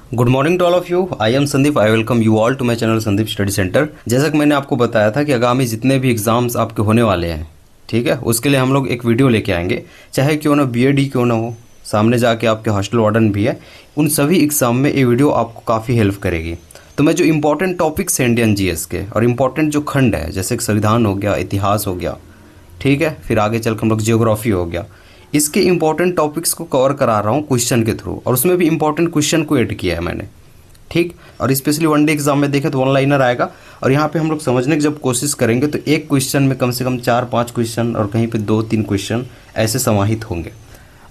Good morning to all of you. I am Sandeep. I welcome you all to my channel Sandeep study centre. जैसा कि मैंने आपको बताया था कि आगामी जितने भी एग्जाम्स आपके होने वाले हैं, ठीक है, उसके लिए हम लोग एक वीडियो लेके आएंगे। चाहे क्यों ना बीएड ही क्यों ना हो, सामने जाके आपके हॉस्टल वार्डन भी है, उन सभी एग्जाम में ये वीडियो आपको काफ़ी हेल्प करेगी। तो मैं जो इंपॉर्टेंट टॉपिक्स हैं इंडियन जीएस के और इम्पॉर्टेंट जो खंड है, जैसे कि संविधान हो गया, इतिहास हो गया, ठीक है, फिर आगे चलकर हम लोग जियोग्राफी हो गया, इसके इंपॉर्टेंट टॉपिक्स को कवर करा रहा हूँ क्वेश्चन के थ्रू, और उसमें भी इंपॉर्टेंट क्वेश्चन को ऐड किया है मैंने, ठीक। और स्पेशली वनडे एग्जाम में देखें तो वन लाइनर आएगा, और यहाँ पे हम लोग समझने की जब कोशिश करेंगे तो एक क्वेश्चन में कम से कम 4-5 क्वेश्चन और कहीं पे 2-3 क्वेश्चन ऐसे समाहित होंगे।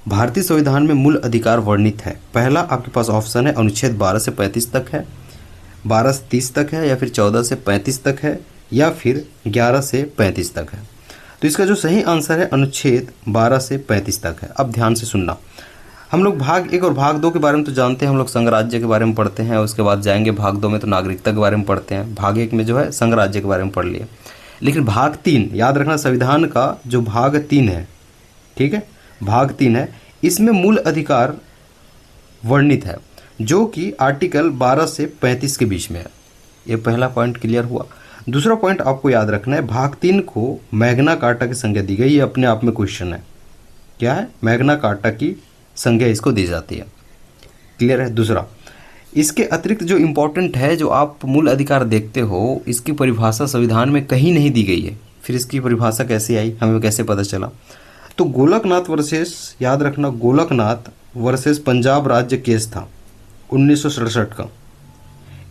भारतीय संविधान में मूल अधिकार वर्णित है। पहला आपके पास ऑप्शन है अनुच्छेद 12 से 35 तक है, 12 से 30 तक है, या फिर 14 से 35 तक है, या फिर 11 से 35 तक है। तो इसका जो सही आंसर है अनुच्छेद 12 से 35 तक है। अब ध्यान से सुनना, हम लोग भाग 1 और भाग 2 के बारे में तो जानते हैं, हम लोग संघ राज्य के बारे में पढ़ते हैं, उसके बाद जाएंगे भाग 2 में तो नागरिकता के बारे में पढ़ते हैं, भाग 1 में जो है संघ राज्य के बारे में पढ़ लिए। लेकिन भाग 3 याद रखना, संविधान का जो भाग 3 है, ठीक है, भाग 3 है, इसमें मूल अधिकार वर्णित है, जो कि आर्टिकल 12 से 35 के बीच में है। ये पहला पॉइंट क्लियर हुआ। दूसरा पॉइंट आपको याद रखना है, भाग 3 को मैग्ना कार्टा की संज्ञा दी गई। ये अपने आप में क्वेश्चन है, क्या है, मैग्ना कार्टा की संज्ञा इसको दी जाती है। क्लियर है। दूसरा, इसके अतिरिक्त जो इम्पोर्टेंट है, जो आप मूल अधिकार देखते हो, इसकी परिभाषा संविधान में कहीं नहीं दी गई है। फिर इसकी परिभाषा कैसे आई, हमें कैसे पता चला? तो गोलकनाथ वर्सेस, याद रखना, गोलकनाथ वर्सेस पंजाब राज्य केस था 1967 का।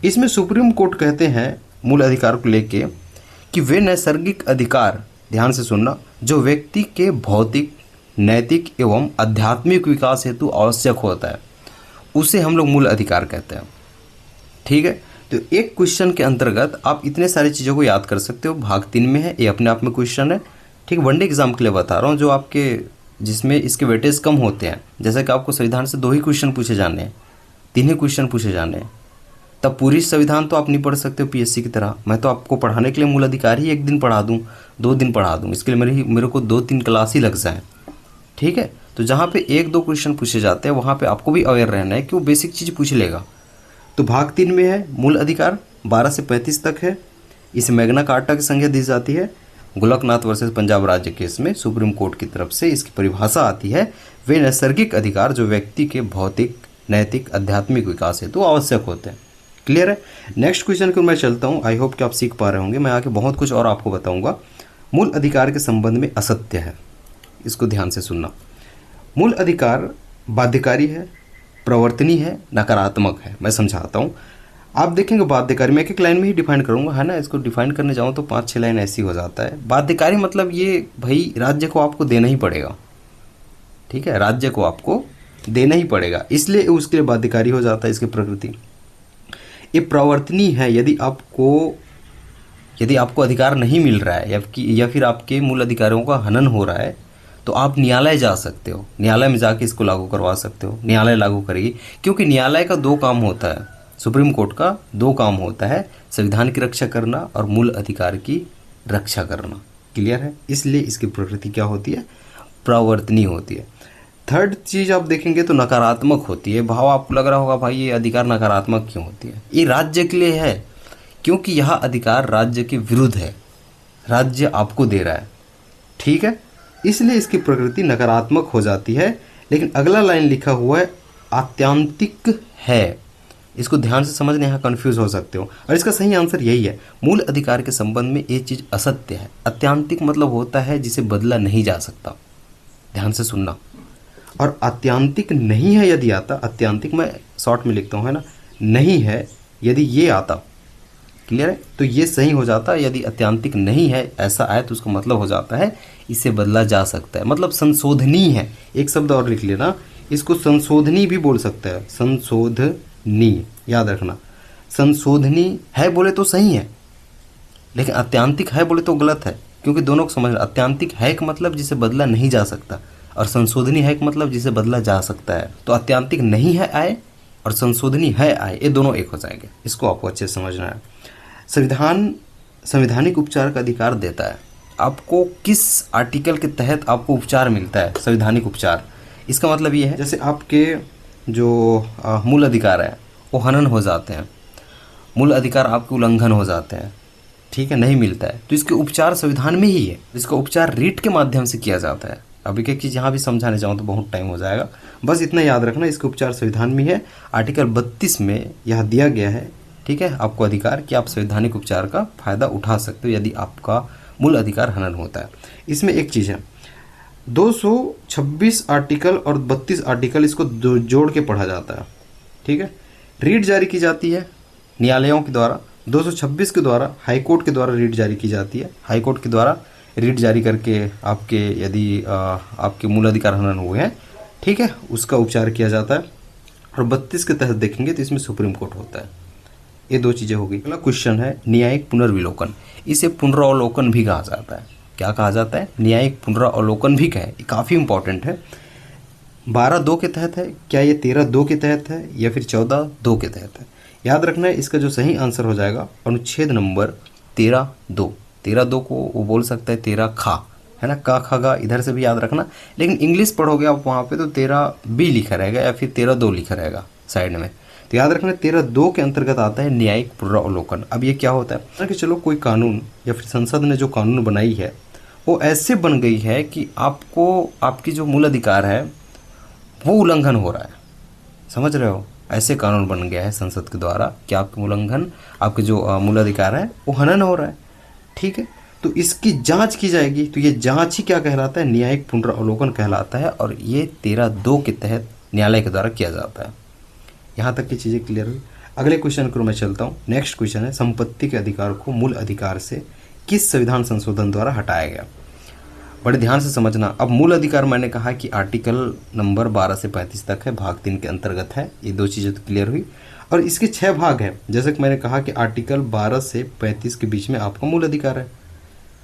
इसमें सुप्रीम कोर्ट कहते हैं मूल अधिकार को लेके कि वे नैसर्गिक अधिकार, ध्यान से सुनना, जो व्यक्ति के भौतिक, नैतिक एवं आध्यात्मिक विकास हेतु आवश्यक होता है, उसे हम लोग मूल अधिकार कहते हैं। ठीक है। तो एक क्वेश्चन के अंतर्गत आप इतने सारी चीज़ों को याद कर सकते हो। भाग 3 में है, ये अपने आप में क्वेश्चन है, ठीक। वनडे एग्जाम के लिए बता रहा हूँ, जो आपके जिसमें इसके वेटेज कम होते हैं, जैसे कि आपको संविधान से 2 ही क्वेश्चन पूछे जाने हैं, 3 ही क्वेश्चन पूछे जाने हैं, तब पूरी संविधान तो आप नहीं पढ़ सकते हो पीएससी की तरह। मैं तो आपको पढ़ाने के लिए मूल अधिकार ही 1 दिन पढ़ा दूँ, 2 दिन पढ़ा दूँ, इसके लिए मेरे को 2-3 क्लास ही लग जाए, ठीक है। तो जहाँ पे 1-2 क्वेश्चन पूछे जाते हैं, वहाँ पे आपको भी अवेयर रहना है कि वो बेसिक चीज़ पूछ लेगा। तो भाग 3 में है मूल अधिकार 12 से 35 तक है। इसे मैग्ना कार्टा की संज्ञा दी जाती है। गोलकनाथ वर्सेस पंजाब राज्य केस में सुप्रीम कोर्ट की तरफ से इसकी परिभाषा आती है, वे नैसर्गिक अधिकार जो व्यक्ति के भौतिक, नैतिक, आध्यात्मिक विकास हेतु आवश्यक होते हैं। क्लियर है। नेक्स्ट क्वेश्चन को मैं चलता हूँ। आई होप कि आप सीख पा रहे होंगे। मैं आगे बहुत कुछ और आपको बताऊंगा। मूल अधिकार के संबंध में असत्य है, इसको ध्यान से सुनना। मूल अधिकार बाध्यकारी है, प्रवर्तनीय है, नकारात्मक है। मैं समझाता हूँ, आप देखेंगे बाध्यकारी, मैं एक लाइन में ही डिफाइन करूंगा, है ना। इसको डिफाइन करने जाऊँ तो 5-6 लाइन ऐसी हो जाता है। बाध्यकारी मतलब ये भाई राज्य को आपको देना ही पड़ेगा, ठीक है, राज्य को आपको देना ही पड़ेगा, इसलिए उसके लिए बाध्यकारी हो जाता है इसकी प्रकृति। ये प्रवर्तनीय है, यदि आपको अधिकार नहीं मिल रहा है या फिर आपके मूल अधिकारों का हनन हो रहा है, तो आप न्यायालय जा सकते हो, न्यायालय में जाके इसको लागू करवा सकते हो, न्यायालय लागू करेगी। क्योंकि न्यायालय का 2 काम होता है, सुप्रीम कोर्ट का 2 काम होता है, संविधान की रक्षा करना और मूल अधिकार की रक्षा करना। क्लियर है। इसलिए इसकी प्रकृति क्या होती है, प्रवर्तनीय होती है। थर्ड चीज आप देखेंगे तो नकारात्मक होती है। भाव आपको लग रहा होगा भाई ये अधिकार नकारात्मक क्यों होती है? ये राज्य के लिए है, क्योंकि यह अधिकार राज्य के विरुद्ध है, राज्य आपको दे रहा है, ठीक है, इसलिए इसकी प्रकृति नकारात्मक हो जाती है। लेकिन अगला लाइन लिखा हुआ है आत्यांतिक है, इसको ध्यान से समझने, यहाँ कंफ्यूज हो सकते हो, और इसका सही आंसर यही है। मूल अधिकार के संबंध में ये चीज असत्य है। आत्यांतिक मतलब होता है जिसे बदला नहीं जा सकता, ध्यान से सुनना। और आत्यांतिक नहीं है यदि आता, आत्यांतिक मैं शॉर्ट में लिखता हूँ, है ना, नहीं है यदि ये आता, क्लियर है, तो ये सही हो जाता है। यदि आत्यांतिक नहीं है ऐसा आए तो उसका मतलब हो जाता है इसे बदला जा सकता है, मतलब संशोधनीय है। एक शब्द और लिख लेना, इसको संशोधनीय भी बोल सकता है, संशोधनीय, याद रखना। संशोधनीय है बोले तो सही है, लेकिन आत्यांतिक है बोले तो गलत है, क्योंकि दोनों को समझना। आत्यांतिक है का मतलब जिसे बदला नहीं जा सकता, और संशोधनीय है का मतलब जिसे बदला जा सकता है। तो आत्यांतिक नहीं है आए और संशोधनीय है आए, ये दोनों एक हो जाएंगे। इसको आपको अच्छे से समझना है। संविधान संवैधानिक उपचार का अधिकार देता है। आपको किस आर्टिकल के तहत आपको उपचार मिलता है, संवैधानिक उपचार? इसका मतलब ये है, जैसे आपके जो मूल अधिकार है वो हनन हो जाते हैं, मूल अधिकार आपके उल्लंघन हो जाते हैं, ठीक है, नहीं मिलता है, तो इसके उपचार संविधान में ही है। इसका उपचार रीट के माध्यम से किया जाता है। अभी क्या चीज़ यहाँ भी समझाने जाऊँ तो बहुत टाइम हो जाएगा, बस इतना याद रखना, इसका उपचार संविधान में है। आर्टिकल 32 में यह दिया गया है, ठीक है, आपको अधिकार कि आप संवैधानिक उपचार का फायदा उठा सकते हो यदि आपका मूल अधिकार हनन होता है। इसमें एक चीज़ है, 226 आर्टिकल और 32 आर्टिकल, इसको जोड़ के पढ़ा जाता है, ठीक है। रीट जारी की जाती है न्यायालयों के द्वारा, 226 के द्वारा हाईकोर्ट के द्वारा रीट जारी की जाती है। हाईकोर्ट के द्वारा रीट जारी करके आपके यदि आपके मूल अधिकार हनन हुए हैं, ठीक है, उसका उपचार किया जाता है। और 32 के तहत देखेंगे तो इसमें सुप्रीम कोर्ट होता है। ये दो चीज़ें होगी। अगला क्वेश्चन है न्यायिक पुनर्विलोकन। इसे पुनरावलोकन भी कहा जाता है। क्या कहा जाता है? न्यायिक पुनरावलोकन भी कहे, काफ़ी इंपॉर्टेंट है। 12(2) के तहत है क्या, ये 13(2) के तहत है या फिर 14(2) के तहत है? याद रखना है, इसका जो सही आंसर हो जाएगा अनुच्छेद नंबर 13(2). 13(2) को वो बोल सकते हैं 13 खा, है ना, का खा गा, इधर से भी याद रखना। लेकिन इंग्लिश पढ़ोगे आप वहाँ पे तो 13(b) लिखा रहेगा या फिर 13(2) लिखा रहेगा साइड में। तो याद रखना 13(2) के अंतर्गत आता है न्यायिक पुनरावलोकन। अब ये क्या होता है कि चलो कोई कानून या फिर संसद ने जो कानून बनाई है वो ऐसे बन गई है कि आपको आपकी जो मूल अधिकार है वो उल्लंघन हो रहा है, समझ रहे हो? ऐसे कानून बन गया है संसद के द्वारा कि आपके उल्लंघन, आपके जो मूल अधिकार है वो हनन हो रहा है, ठीक है। तो इसकी जांच की जाएगी, तो ये जांच ही क्या कहलाता है? न्यायिक पुनरावलोकन कहलाता है। और ये 13(2) के तहत न्यायालय के द्वारा किया जाता है। यहाँ तक की चीज़ें क्लियर हुई। अगले क्वेश्चन को मैं चलता हूँ। नेक्स्ट क्वेश्चन है संपत्ति के अधिकार को मूल अधिकार से किस संविधान संशोधन द्वारा हटाया गया? बड़े ध्यान से समझना। अब मूल अधिकार मैंने कहा कि आर्टिकल नंबर 12 से 35 तक है, भाग 3 के अंतर्गत है। ये दो चीज़ें तो क्लियर हुई। और इसके 6 भाग हैं, जैसे कि मैंने कहा कि आर्टिकल 12 से 35 के बीच में आपका मूल अधिकार है।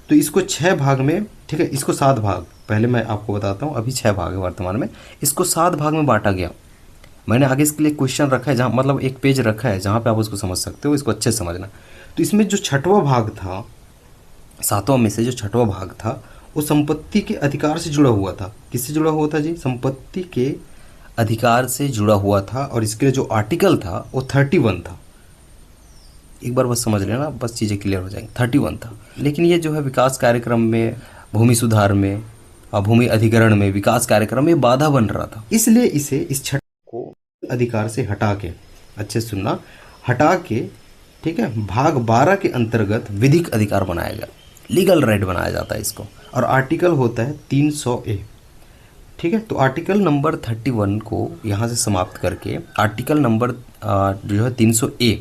तो इसको 6 भाग में, ठीक है, इसको 7 भाग, पहले मैं आपको बताता हूँ, अभी 6 भाग है वर्तमान में, इसको 7 भाग में बांटा गया। मैंने आगे इसके लिए क्वेश्चन रखा है, जहाँ मतलब एक पेज रखा है जहाँ पे आप उसको समझ सकते हो, इसको अच्छे से समझना। तो इसमें जो 6वां भाग था, 7वां में से जो 6वां भाग था वो संपत्ति के अधिकार से जुड़ा हुआ था। किससे जुड़ा हुआ था जी? संपत्ति के अधिकार से जुड़ा हुआ था। और इसके लिए जो आर्टिकल था वो 31 था। एक बार बस समझ लेना, बस चीज़ें क्लियर हो जाएंगी। 31 था। लेकिन ये जो है विकास कार्यक्रम में, भूमि सुधार में और भूमि अधिग्रहण में, विकास कार्यक्रम में बाधा बन रहा था, इसलिए इसे इस 6 को अधिकार से हटा के, अच्छे से सुनना, हटा के, ठीक है, भाग 12 के अंतर्गत विधिक अधिकार बनाया गया, लीगल राइट बनाया जाता है इसको। और आर्टिकल होता है 300A, ठीक है। तो आर्टिकल नंबर 31 को यहाँ से समाप्त करके आर्टिकल नंबर जो है 300A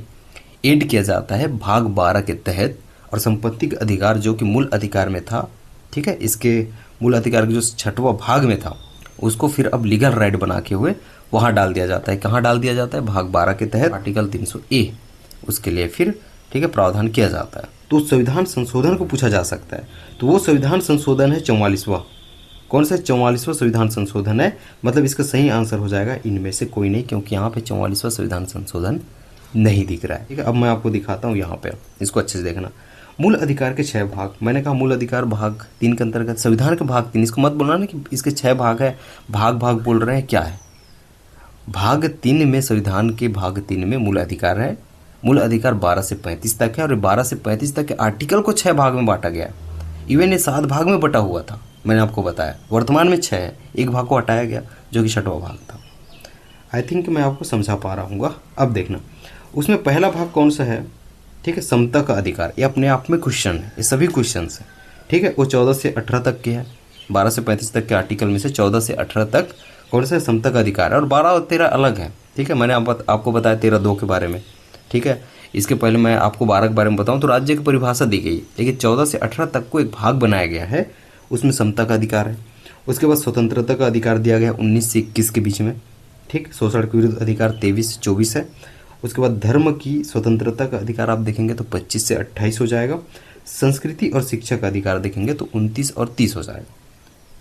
ऐड किया जाता है भाग 12 के तहत। और संपत्ति का अधिकार जो कि मूल अधिकार में था, ठीक है, इसके मूल अधिकार के जो 6वां भाग में था उसको फिर अब लीगल राइट बना के हुए वहाँ डाल दिया जाता है। कहाँ डाल दिया जाता है? भाग 12 के तहत आर्टिकल 300A, उसके लिए फिर, ठीक है, प्रावधान किया जाता है। तो संविधान संशोधन को पूछा जा सकता है, तो वो संविधान संशोधन है 44वां। कौन सा? 44वां संविधान संशोधन है। मतलब इसका सही आंसर हो जाएगा इनमें से कोई नहीं, क्योंकि यहाँ पे 44वां संविधान संशोधन नहीं दिख रहा है, ठीक है। अब मैं आपको दिखाता हूँ यहाँ पे, इसको अच्छे से देखना। मूल अधिकार के 6 भाग, मैंने कहा मूल अधिकार भाग 3 के अंतर्गत, संविधान के भाग 3, इसको मत बोलना ना कि इसके 6 भाग है, भाग भाग बोल रहे हैं, क्या है? भाग 3 में, संविधान के भाग 3 में मूल अधिकार है। मूल अधिकार 12 से 35 तक है। और 12 से 35 तक के आर्टिकल को 6 भाग में बांटा गया है। इवन ये 7 भाग में बटा हुआ था, मैंने आपको बताया। वर्तमान में 6 है, एक भाग को हटाया गया जो कि 6वां भाग था। आई थिंक मैं आपको समझा पा रहा हूँ। अब देखना, उसमें पहला भाग कौन सा है? ठीक है, समता का अधिकार। ये अपने आप में क्वेश्चन है, ये सभी क्वेश्चन है, ठीक है। वो 14 से 18 तक के है। 12 से 35 तक के आर्टिकल में से 14 से 18 तक कौन सा समता का अधिकार है। और 12 और 13 अलग है, ठीक है। मैंने आपको बताया 13(2) के बारे में, ठीक है। इसके पहले मैं आपको 12 के बारे में बताऊं तो राज्य की परिभाषा दी गई, लेकिन 14 से 18 तक को एक भाग बनाया गया है, उसमें समता का अधिकार है। उसके बाद स्वतंत्रता का अधिकार दिया गया 19 से 21 के बीच में, ठीक। शोषण के विरुद्ध अधिकार 23 से 24 है। उसके बाद धर्म की स्वतंत्रता का अधिकार आप देखेंगे तो 25 से 28 हो जाएगा। संस्कृति और शिक्षा का अधिकार देखेंगे तो 29 और 30 हो जाएगा,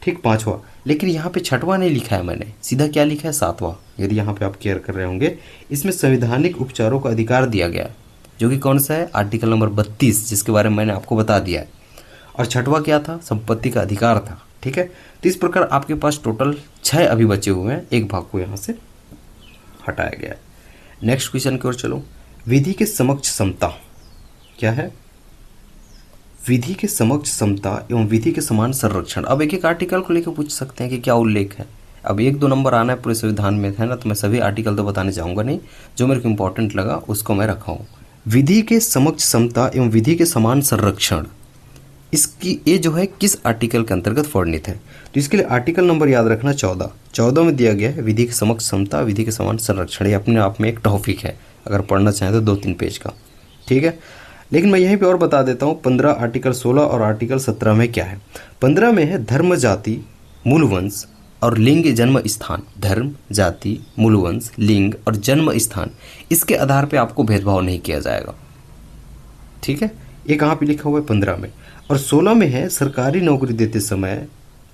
ठीक। 5वां, लेकिन यहाँ पे 6वां नहीं लिखा है मैंने, सीधा क्या लिखा है? 7वां। यदि यहाँ पे आप केयर कर रहे होंगे, इसमें संवैधानिक उपचारों का अधिकार दिया गया है, जो कि कौन सा है? आर्टिकल नंबर 32, जिसके बारे में मैंने आपको बता दिया है। और 6वां क्या था? संपत्ति का अधिकार था, ठीक है। तो इस प्रकार आपके पास टोटल 6 अभी बचे हुए हैं, एक भाग को यहाँ से हटाया गया है। नेक्स्ट क्वेश्चन की ओर चलो। विधि के समक्ष समता क्या है? विधि के समक्ष समता एवं विधि के समान संरक्षण। अब एक एक आर्टिकल को लेकर पूछ सकते हैं कि क्या उल्लेख है। अब 1-2 नंबर आना है पूरे संविधान में, है ना, तो मैं सभी आर्टिकल तो बताने चाहूँगा नहीं, जो मेरे को इंपॉर्टेंट लगा उसको मैं रखा हूँ। विधि के समक्ष समता एवं विधि के समान संरक्षण, इसकी ये जो है किस आर्टिकल के अंतर्गत वर्णित है? तो इसके लिए आर्टिकल नंबर याद रखना 14 में दिया गया है विधि के समक्ष समता विधि के समान संरक्षण। ये अपने आप में एक टॉपिक है, अगर पढ़ना चाहें तो 2-3 पेज का, ठीक है। लेकिन मैं यहीं पे और बता देता हूँ 15 आर्टिकल 16 और आर्टिकल 17 में क्या है। 15 में है धर्म जाति मूल वंश और लिंग जन्म स्थान। धर्म जाति मूल वंश लिंग और जन्म स्थान, इसके आधार पे आपको भेदभाव नहीं किया जाएगा, ठीक है। ये कहाँ पे लिखा हुआ है? 15 में। और 16 में है सरकारी नौकरी देते समय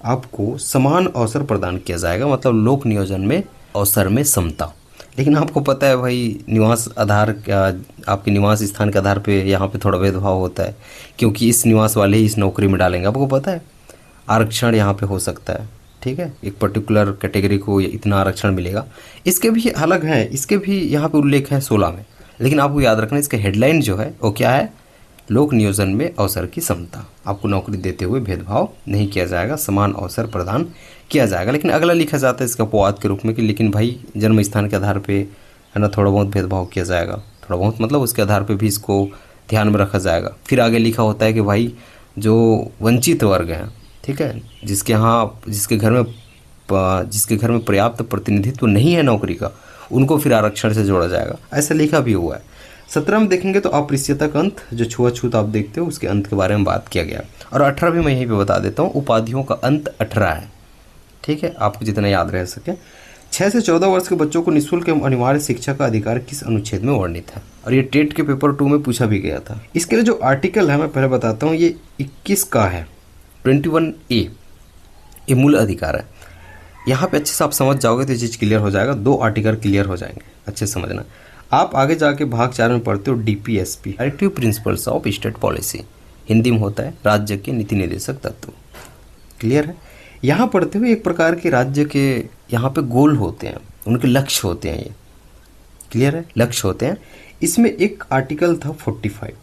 आपको समान अवसर प्रदान किया जाएगा, मतलब लोक नियोजन में अवसर में समता। लेकिन आपको पता है भाई, निवास आधार आपके निवास स्थान के आधार पे यहाँ पे थोड़ा भेदभाव होता है, क्योंकि इस निवास वाले ही इस नौकरी में डालेंगे। आपको पता है आरक्षण यहाँ पे हो सकता है, ठीक है, एक पर्टिकुलर कैटेगरी को इतना आरक्षण मिलेगा। इसके भी अलग है, इसके भी यहाँ पे उल्लेख है 16 में। लेकिन आपको याद रखना इसका हेडलाइन जो है वो क्या है? लोक नियोजन में अवसर की समता। आपको नौकरी देते हुए भेदभाव नहीं किया जाएगा, समान अवसर प्रदान किया जाएगा। लेकिन अगला लिखा जाता है इसका अपवाद के रूप में कि लेकिन भाई जन्म स्थान के आधार पे, है ना, थोड़ा बहुत भेदभाव किया जाएगा। थोड़ा बहुत मतलब उसके आधार पे भी इसको ध्यान में रखा जाएगा। फिर आगे लिखा होता है कि भाई जो वंचित वर्ग हैं, ठीक है, जिसके घर में पर्याप्त प्रतिनिधित्व नहीं है नौकरी का, उनको फिर आरक्षण से जोड़ा जाएगा, ऐसा लिखा भी हुआ है। 17 में देखेंगे तो अस्पृश्यता का अंत, जो छुआछूत आप देखते हो उसके अंत के बारे में बात किया गया। और 18 भी मैं यहीं पे बता देता हूँ, उपाधियों का अंत 18 है, ठीक है, आपको जितना याद रह सके। 6 से 14 वर्ष के बच्चों को निःशुल्क एवं अनिवार्य शिक्षा का अधिकार किस अनुच्छेद में वर्णित है? और ये टेट के पेपर 2 में पूछा भी गया था। इसके लिए जो आर्टिकल है मैं पहले बताता हूँ, ये 21 का है, 21A, ये मूल अधिकार है। यहाँ पे अच्छे से आप समझ जाओगे तो ये चीज़ क्लियर हो जाएगा, 2 आर्टिकल क्लियर हो जाएंगे, अच्छे से समझना। आप आगे जाके भाग 4 में पढ़ते हो DPSP, directive principles of state policy, Hindi में होता है राज्य के नीति निर्देशक तत्व, क्लियर है। यहाँ पढ़ते हुए एक प्रकार के राज्य के यहाँ पे गोल होते हैं, उनके लक्ष्य होते हैं, ये क्लियर है, लक्ष्य होते हैं। इसमें एक आर्टिकल था 45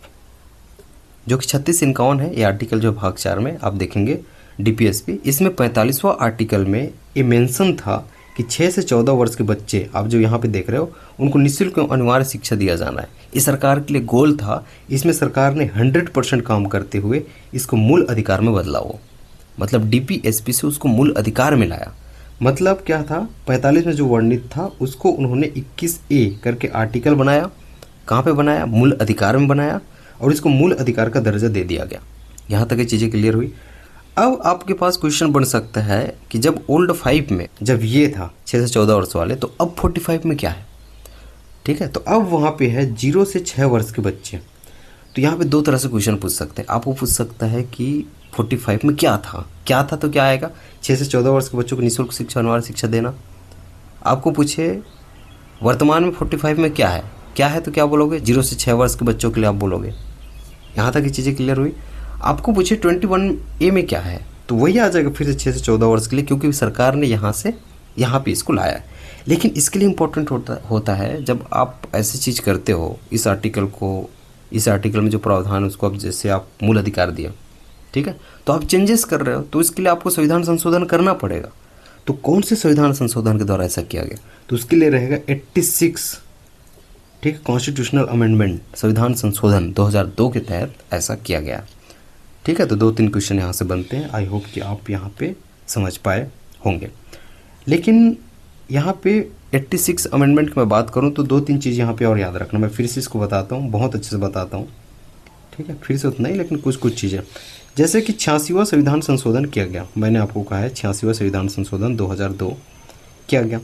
जो कि 36-51 है। ये आर्टिकल जो भाग 4 में आप देखेंगे DPSP, इसमें 45वां आर्टिकल में ये मेंशन था कि 6 से 14 वर्ष के बच्चे आप जो यहाँ पे देख रहे हो उनको निःशुल्क अनिवार्य शिक्षा दिया जाना है। ये सरकार के लिए गोल था। इसमें सरकार ने 100% काम करते हुए इसको मूल अधिकार में बदला हो, मतलब DPSP से उसको मूल अधिकार में लाया। मतलब क्या था, 45 में जो वर्णित था उसको उन्होंने 21A करके आर्टिकल बनाया। कहाँ पे बनाया? मूल अधिकार में बनाया, और इसको मूल अधिकार का दर्जा दे दिया गया। यहाँ तक ये चीज़ें क्लियर हुई। अब आपके पास क्वेश्चन बन सकता है कि जब ओल्ड 5 में जब ये था 6 से 14 वर्ष वाले, तो अब 45 में क्या है? ठीक है, तो अब वहाँ पे है 0 से 6 वर्ष के बच्चे। तो यहाँ पे 2 तरह से क्वेश्चन पूछ सकते हैं। आपको पूछ सकता है कि 45 में क्या था, तो क्या आएगा? 6 से 14 वर्ष के बच्चों को निःशुल्क शिक्षा अनिवार्य शिक्षा देना। आपको पूछे वर्तमान में 45 में क्या है तो क्या बोलोगे? 0 से 6 वर्ष के बच्चों के लिए आप बोलोगे। यहाँ तक ये चीज़ें क्लियर हुई। आपको पूछे 21A में क्या है, तो वही आ जाएगा फिर से 6 से 14 वर्ष के लिए, क्योंकि सरकार ने यहाँ से यहाँ पे इसको लाया है। लेकिन इसके लिए इम्पोर्टेंट होता है जब आप ऐसी चीज़ करते हो, इस आर्टिकल में जो प्रावधान है उसको आप जैसे आप मूल अधिकार दिया, ठीक है, तो आप चेंजेस कर रहे हो, तो इसके लिए आपको संविधान संशोधन करना पड़ेगा। तो कौन से संविधान संशोधन के द्वारा ऐसा किया गया? तो उसके लिए रहेगा 86, ठीक है, कॉन्स्टिट्यूशनल अमेंडमेंट, संविधान संशोधन 2002 के तहत ऐसा किया गया, ठीक है। तो 2-3 क्वेश्चन यहाँ से बनते हैं। आई होप कि आप यहाँ पे समझ पाए होंगे। लेकिन यहाँ पे 86 अमेंडमेंट की मैं बात करूँ तो 2-3 चीज़ यहाँ पे और याद रखना। मैं फिर से इसको बताता हूँ, बहुत अच्छे से बताता हूँ, ठीक है, फिर से उतना ही, लेकिन कुछ चीज़ें जैसे कि 86वां संविधान संशोधन किया गया। मैंने आपको कहा है 86वां संविधान संशोधन 2002 किया गया।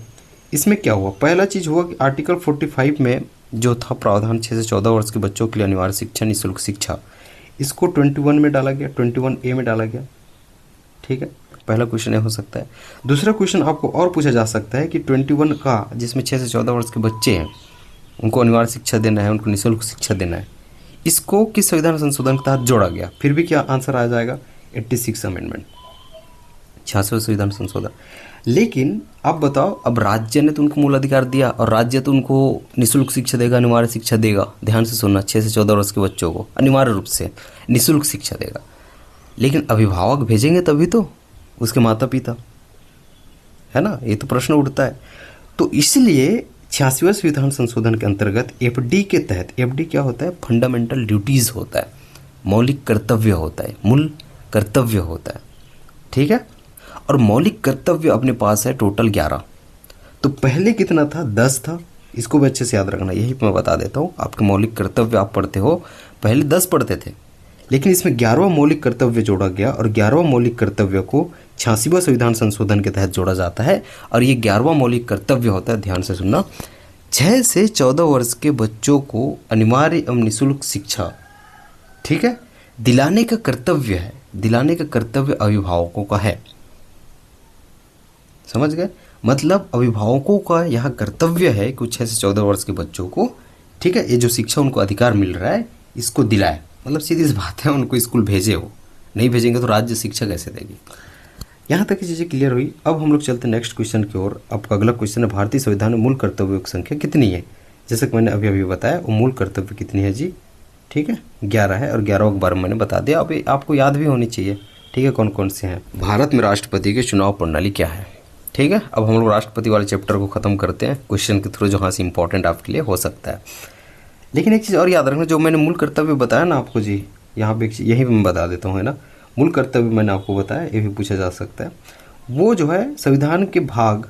इसमें क्या हुआ? पहला चीज़ हुआ कि आर्टिकल 45 में जो था प्रावधान 6 से 14 वर्ष के बच्चों के लिए अनिवार्य शिक्षा, निःशुल्क शिक्षा, इसको 21 में डाला गया, 21A में डाला गया, ठीक है। पहला क्वेश्चन ये हो सकता है। दूसरा क्वेश्चन आपको और पूछा जा सकता है कि 21 का, जिसमें 6 से 14 वर्ष के बच्चे हैं, उनको अनिवार्य शिक्षा देना है, उनको निःशुल्क शिक्षा देना है, इसको किस संविधान संशोधन के तहत जोड़ा गया? फिर भी क्या आंसर आ जाएगा? 86 अमेंडमेंट, 86वां संविधान संशोधन। लेकिन अब बताओ, अब राज्य ने तो उनको मूल अधिकार दिया और राज्य तो उनको निःशुल्क शिक्षा देगा, अनिवार्य शिक्षा देगा। ध्यान से सुनना, 6 से 14 वर्ष के बच्चों को अनिवार्य रूप से निःशुल्क शिक्षा देगा। लेकिन अभिभावक भेजेंगे तभी तो, उसके माता पिता, है ना, ये तो प्रश्न उठता है। तो इसलिए 86वें संविधान संशोधन के अंतर्गत एफडी के तहत, एफडी क्या होता है, फंडामेंटल ड्यूटीज होता है, मौलिक कर्तव्य होता है, मूल कर्तव्य होता है, ठीक है। और मौलिक कर्तव्य अपने पास है टोटल 11। तो पहले कितना था, 10 था, इसको भी अच्छे से याद रखना, यही मैं बता देता हूँ। आपके मौलिक कर्तव्य आप पढ़ते हो, पहले 10 पढ़ते थे, लेकिन इसमें 11वां मौलिक कर्तव्य जोड़ा गया और 11वां मौलिक कर्तव्य को 86वां संविधान संशोधन के तहत जोड़ा जाता है। और ये 11वां मौलिक कर्तव्य होता है, ध्यान से सुनना, 6 से 14 वर्ष के बच्चों को अनिवार्य एवं निःशुल्क शिक्षा, ठीक है, दिलाने का कर्तव्य है। दिलाने का कर्तव्य अभिभावकों का है, समझ गए। मतलब अभिभावकों का यहाँ कर्तव्य है कि 6 से 14 वर्ष के बच्चों को, ठीक है, ये जो शिक्षा उनको अधिकार मिल रहा है इसको दिलाए। मतलब सीधी सी बात है, उनको स्कूल भेजे हो, नहीं भेजेंगे तो राज्य शिक्षा कैसे देगी। यहाँ तक की चीज़ें क्लियर हुई। अब हम लोग चलते हैं नेक्स्ट क्वेश्चन की ओर। आपका अगला क्वेश्चन है, भारतीय संविधान में मूल कर्तव्यों की संख्या कितनी है। जैसे कि मैंने अभी बताया, वो मूल कर्तव्य कितनी है जी, ठीक है, 11 है। और 11 के बारे में मैंने बता दिया, अब आपको याद भी होनी चाहिए, ठीक है, कौन कौन से हैं। भारत में राष्ट्रपति की चुनाव प्रणाली क्या है, ठीक है। अब हम लोग राष्ट्रपति वाले चैप्टर को खत्म करते हैं क्वेश्चन के थ्रू, जो हाँ से इंपॉर्टेंट आपके लिए हो सकता है। लेकिन एक चीज़ और याद रखना, जो मैंने मूल कर्तव्य बताया ना आपको जी, यहाँ पे यही मैं बता देता हूँ, है ना, मूल कर्तव्य मैंने आपको बताया, ये भी पूछा जा सकता है। वो जो है संविधान के भाग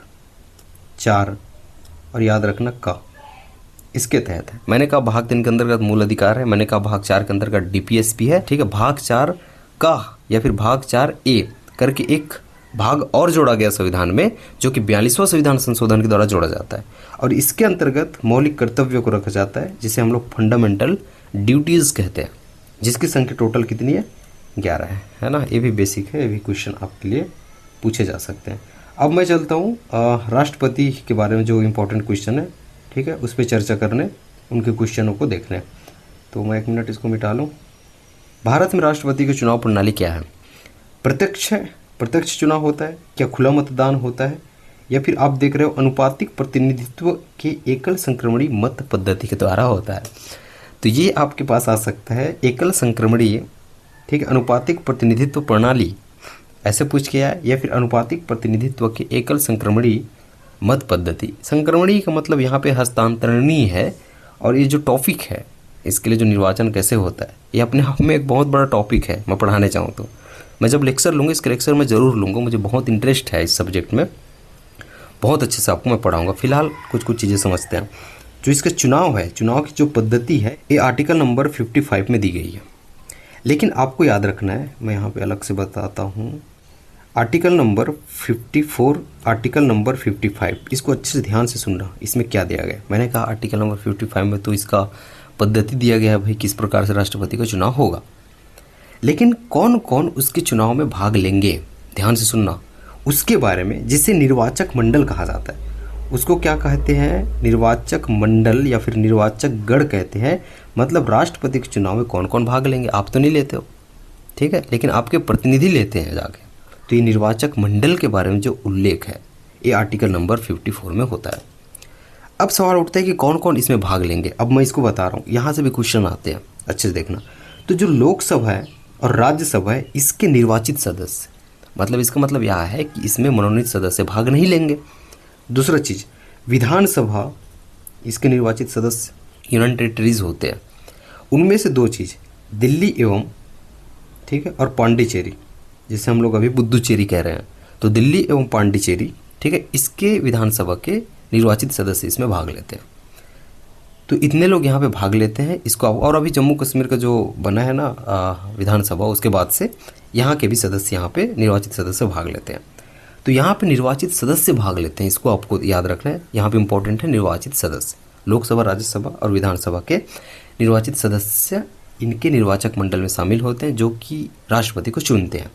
4 और याद रखना का, इसके तहत है। मैंने कहा भाग 3 के अंतर्गत मूल अधिकार है, मैंने कहा भाग 4 के अंतर्गत डीपीएसपी है, ठीक है। भाग 4 का या फिर भाग 4A करके एक भाग और जोड़ा गया संविधान में, जो कि 42वां संविधान संशोधन के द्वारा जोड़ा जाता है। और इसके अंतर्गत मौलिक कर्तव्यों को रखा जाता है, जिसे हम लोग फंडामेंटल ड्यूटीज़ कहते हैं, जिसकी संख्या टोटल कितनी है, 11 है ना। ये भी बेसिक है, ये भी क्वेश्चन आपके लिए पूछे जा सकते हैं। अब मैं चलता हूँ राष्ट्रपति के बारे में, जो इम्पोर्टेंट क्वेश्चन है, ठीक है, उस पर चर्चा करने, उनके क्वेश्चनों को देखने। तो मैं 1 मिनट इसको मिटा लूँ। भारत में राष्ट्रपति की चुनाव प्रणाली क्या है। प्रत्यक्ष चुनाव होता है क्या, खुला मतदान होता है, या फिर आप देख रहे हो अनुपातिक प्रतिनिधित्व के एकल संक्रमणी मत पद्धति के द्वारा होता है। तो ये आपके पास आ सकता है एकल संक्रमणी, ठीक है, अनुपातिक प्रतिनिधित्व प्रणाली ऐसे पूछ के आया, या फिर अनुपातिक प्रतिनिधित्व के एकल संक्रमणी मत पद्धति। संक्रमणी का मतलब यहाँ पे हस्तांतरणीय है। और ये जो टॉपिक है, इसके लिए जो निर्वाचन कैसे होता है, ये अपने आप में एक बहुत बड़ा टॉपिक है। मैं पढ़ाने चाहूँ तो मैं जब लेक्चर लूँगा, इसके लेक्चर मैं ज़रूर लूँगा, मुझे बहुत इंटरेस्ट है इस सब्जेक्ट में, बहुत अच्छे से आपको मैं पढ़ाऊँगा। फिलहाल कुछ चीज़ें समझते हैं। जो इसका चुनाव है, चुनाव की जो पद्धति है, ये आर्टिकल नंबर 55 में दी गई है। लेकिन आपको याद रखना है, मैं यहाँ पे अलग से बताता हूँ, आर्टिकल नंबर 54, आर्टिकल नंबर 55, इसको अच्छे से ध्यान से सुनना, इसमें क्या दिया गया। मैंने कहा आर्टिकल नंबर 55 में तो इसका पद्धति दिया गया है भाई, किस प्रकार से राष्ट्रपति का चुनाव होगा। लेकिन कौन कौन उसके चुनाव में भाग लेंगे, ध्यान से सुनना, उसके बारे में, जिसे निर्वाचक मंडल कहा जाता है। उसको क्या कहते हैं, निर्वाचक मंडल या फिर निर्वाचक गण कहते हैं। मतलब राष्ट्रपति के चुनाव में कौन कौन भाग लेंगे, आप तो नहीं लेते हो, ठीक है, लेकिन आपके प्रतिनिधि लेते हैं जाके। तो ये निर्वाचक मंडल के बारे में जो उल्लेख है, ये आर्टिकल नंबर 54 में होता है। अब सवाल उठता है कि कौन कौन इसमें भाग लेंगे। अब मैं इसको बता रहा हूँ, यहाँ से भी क्वेश्चन आते हैं, अच्छे से देखना। तो जो लोकसभा है और राज्यसभा है, इसके निर्वाचित सदस्य, मतलब इसका मतलब यह है कि इसमें मनोनीत सदस्य भाग नहीं लेंगे। दूसरा चीज़, विधानसभा, इसके निर्वाचित सदस्य यूनियन टेरिटरीज होते हैं। उनमें से 2 चीज़, दिल्ली एवं, ठीक है, और पांडिचेरी, जिसे हम लोग अभी पुद्दुचेरी कह रहे हैं। तो दिल्ली एवं पांडिचेरी, ठीक है, इसके विधानसभा के निर्वाचित सदस्य इसमें भाग लेते हैं। तो इतने लोग यहाँ पे भाग लेते हैं इसको। और अभी जम्मू कश्मीर का जो बना है ना विधानसभा, उसके बाद से यहाँ के भी सदस्य, यहाँ पे निर्वाचित सदस्य भाग लेते हैं। तो यहाँ पे निर्वाचित सदस्य भाग लेते हैं, इसको आपको याद रखना है। यहाँ पे इंपॉर्टेंट है निर्वाचित सदस्य, लोकसभा, राज्यसभा और विधानसभा के निर्वाचित सदस्य इनके निर्वाचक मंडल में शामिल होते हैं, जो कि राष्ट्रपति को चुनते हैं।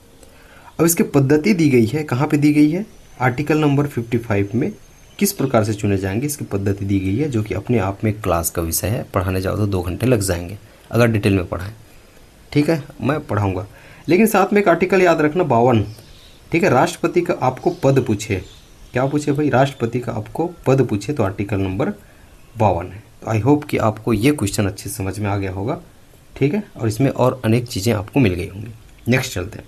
अब इसकी पद्धति दी गई है, कहाँ पे दी गई है, आर्टिकल नंबर 55 में किस प्रकार से चुने जाएंगे, इसकी पद्धति दी गई है, जो कि अपने आप में क्लास का विषय है। पढ़ाने जाओ तो 2 घंटे लग जाएंगे अगर डिटेल में पढ़ाएं, ठीक है, मैं पढ़ाऊँगा। लेकिन साथ में एक आर्टिकल याद रखना 52, ठीक है, राष्ट्रपति का आपको पद पूछे, क्या पूछे भाई, राष्ट्रपति का आपको पद पूछे तो आर्टिकल नंबर 52 है। तो आई होप कि आपको ये क्वेश्चन अच्छे से समझ में आ गया होगा, ठीक है, और इसमें और अनेक चीज़ें आपको मिल गई होंगी। नेक्स्ट चलते हैं,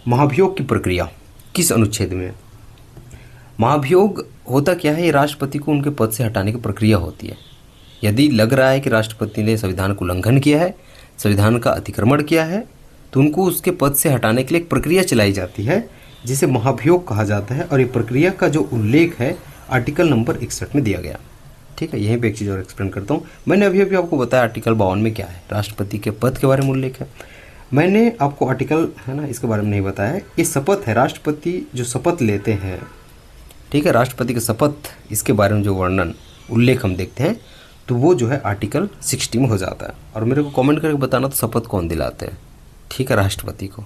महाभियोग की प्रक्रिया किस अनुच्छेद में? महाभियोग होता क्या है, ये राष्ट्रपति को उनके पद से हटाने की प्रक्रिया होती है। यदि लग रहा है कि राष्ट्रपति ने संविधान को उल्लंघन किया है, संविधान का अतिक्रमण किया है, तो उनको उसके पद से हटाने के लिए एक प्रक्रिया चलाई जाती है जिसे महाभियोग कहा जाता है। और ये प्रक्रिया का जो उल्लेख है आर्टिकल नंबर 61 में दिया गया, ठीक है। यहीं पे एक चीज़ और एक्सप्लेन करता हूँ। मैंने अभी अभी आपको बताया आर्टिकल 52 में क्या है, राष्ट्रपति के पद के बारे में उल्लेख है। मैंने आपको आर्टिकल है ना इसके बारे में नहीं बताया है। ये शपथ है, राष्ट्रपति जो शपथ लेते हैं, ठीक है, राष्ट्रपति के शपथ, इसके बारे में जो वर्णन उल्लेख हम देखते हैं तो वो जो है आर्टिकल 60 में हो जाता है। और मेरे को कमेंट करके बताना तो शपथ कौन दिलाते हैं, ठीक है, राष्ट्रपति को,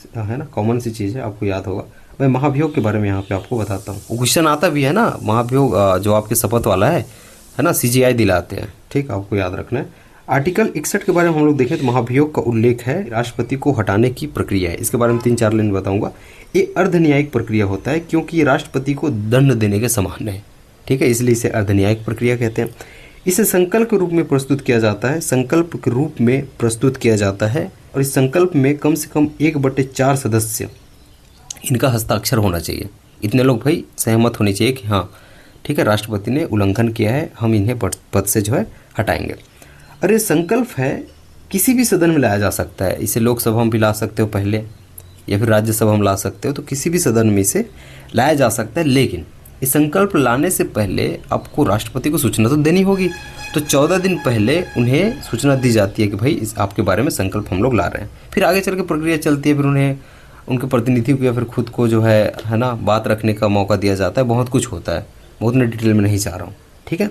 है ना, कॉमन सी चीज़ है, आपको याद होगा। मैं महाभियोग के बारे में यहाँ पे आपको बताता हूँ। क्वेश्चन आता भी है ना, महाभियोग जो आपके शपथ वाला है ना, CGI दिलाते हैं, ठीक, आपको याद रखना है। आर्टिकल 61 के बारे में हम लोग देखें तो महाभियोग का उल्लेख है, राष्ट्रपति को हटाने की प्रक्रिया है। इसके बारे में 3-4 लाइन बताऊंगा। ये अर्धन्यायिक प्रक्रिया होता है क्योंकि ये राष्ट्रपति को दंड देने के समान है, ठीक है, इसलिए इसे अर्धन्यायिक प्रक्रिया कहते हैं। इसे संकल्प के रूप में प्रस्तुत किया जाता है, संकल्प के रूप में प्रस्तुत किया जाता है। और इस संकल्प में कम से कम 1/4 सदस्य इनका हस्ताक्षर होना चाहिए। इतने लोग भाई सहमत होने चाहिए कि हाँ ठीक है, राष्ट्रपति ने उल्लंघन किया है, हम इन्हें पद से जो है हटाएंगे। और ये संकल्प है किसी भी सदन में लाया जा सकता है। इसे लोकसभा में भी ला सकते हो पहले, या फिर राज्यसभा में ला सकते हो, तो किसी भी सदन में इसे लाया जा सकता है। लेकिन इस संकल्प लाने से पहले आपको राष्ट्रपति को सूचना तो देनी होगी। तो 14 दिन पहले उन्हें सूचना दी जाती है कि भाई इस आपके बारे में संकल्प हम लोग ला रहे हैं। फिर आगे चल के प्रक्रिया चलती है, फिर उन्हें उनके प्रतिनिधि को या फिर खुद को जो है ना बात रखने का मौका दिया जाता है। बहुत कुछ होता है, बहुत मैं डिटेल में नहीं जा रहा हूँ, ठीक है।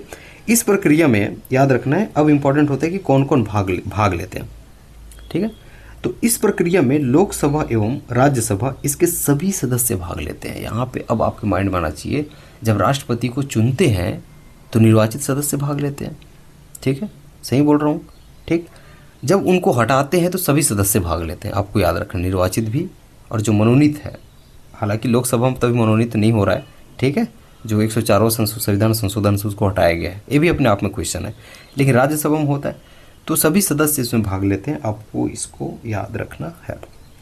इस प्रक्रिया में याद रखना है, अब इम्पॉर्टेंट होता है कि कौन कौन भाग लेते हैं, ठीक है। तो इस प्रक्रिया में लोकसभा एवं राज्यसभा इसके सभी सदस्य भाग लेते हैं। यहाँ पे अब आपके माइंड में आना चाहिए, जब राष्ट्रपति को चुनते हैं तो निर्वाचित सदस्य भाग लेते हैं, ठीक है, सही बोल रहा हूँ, ठीक। जब उनको हटाते हैं तो सभी सदस्य भाग लेते हैं, आपको याद रखना, निर्वाचित भी और जो मनोनीत है। हालांकि लोकसभा में तभी मनोनीत नहीं हो रहा है, ठीक है, जो 104 संविधान संशोधन से उसको हटाया गया है, ये भी अपने आप में क्वेश्चन है। लेकिन राज्यसभा में होता है तो सभी सदस्य इसमें भाग लेते हैं, आपको इसको याद रखना है।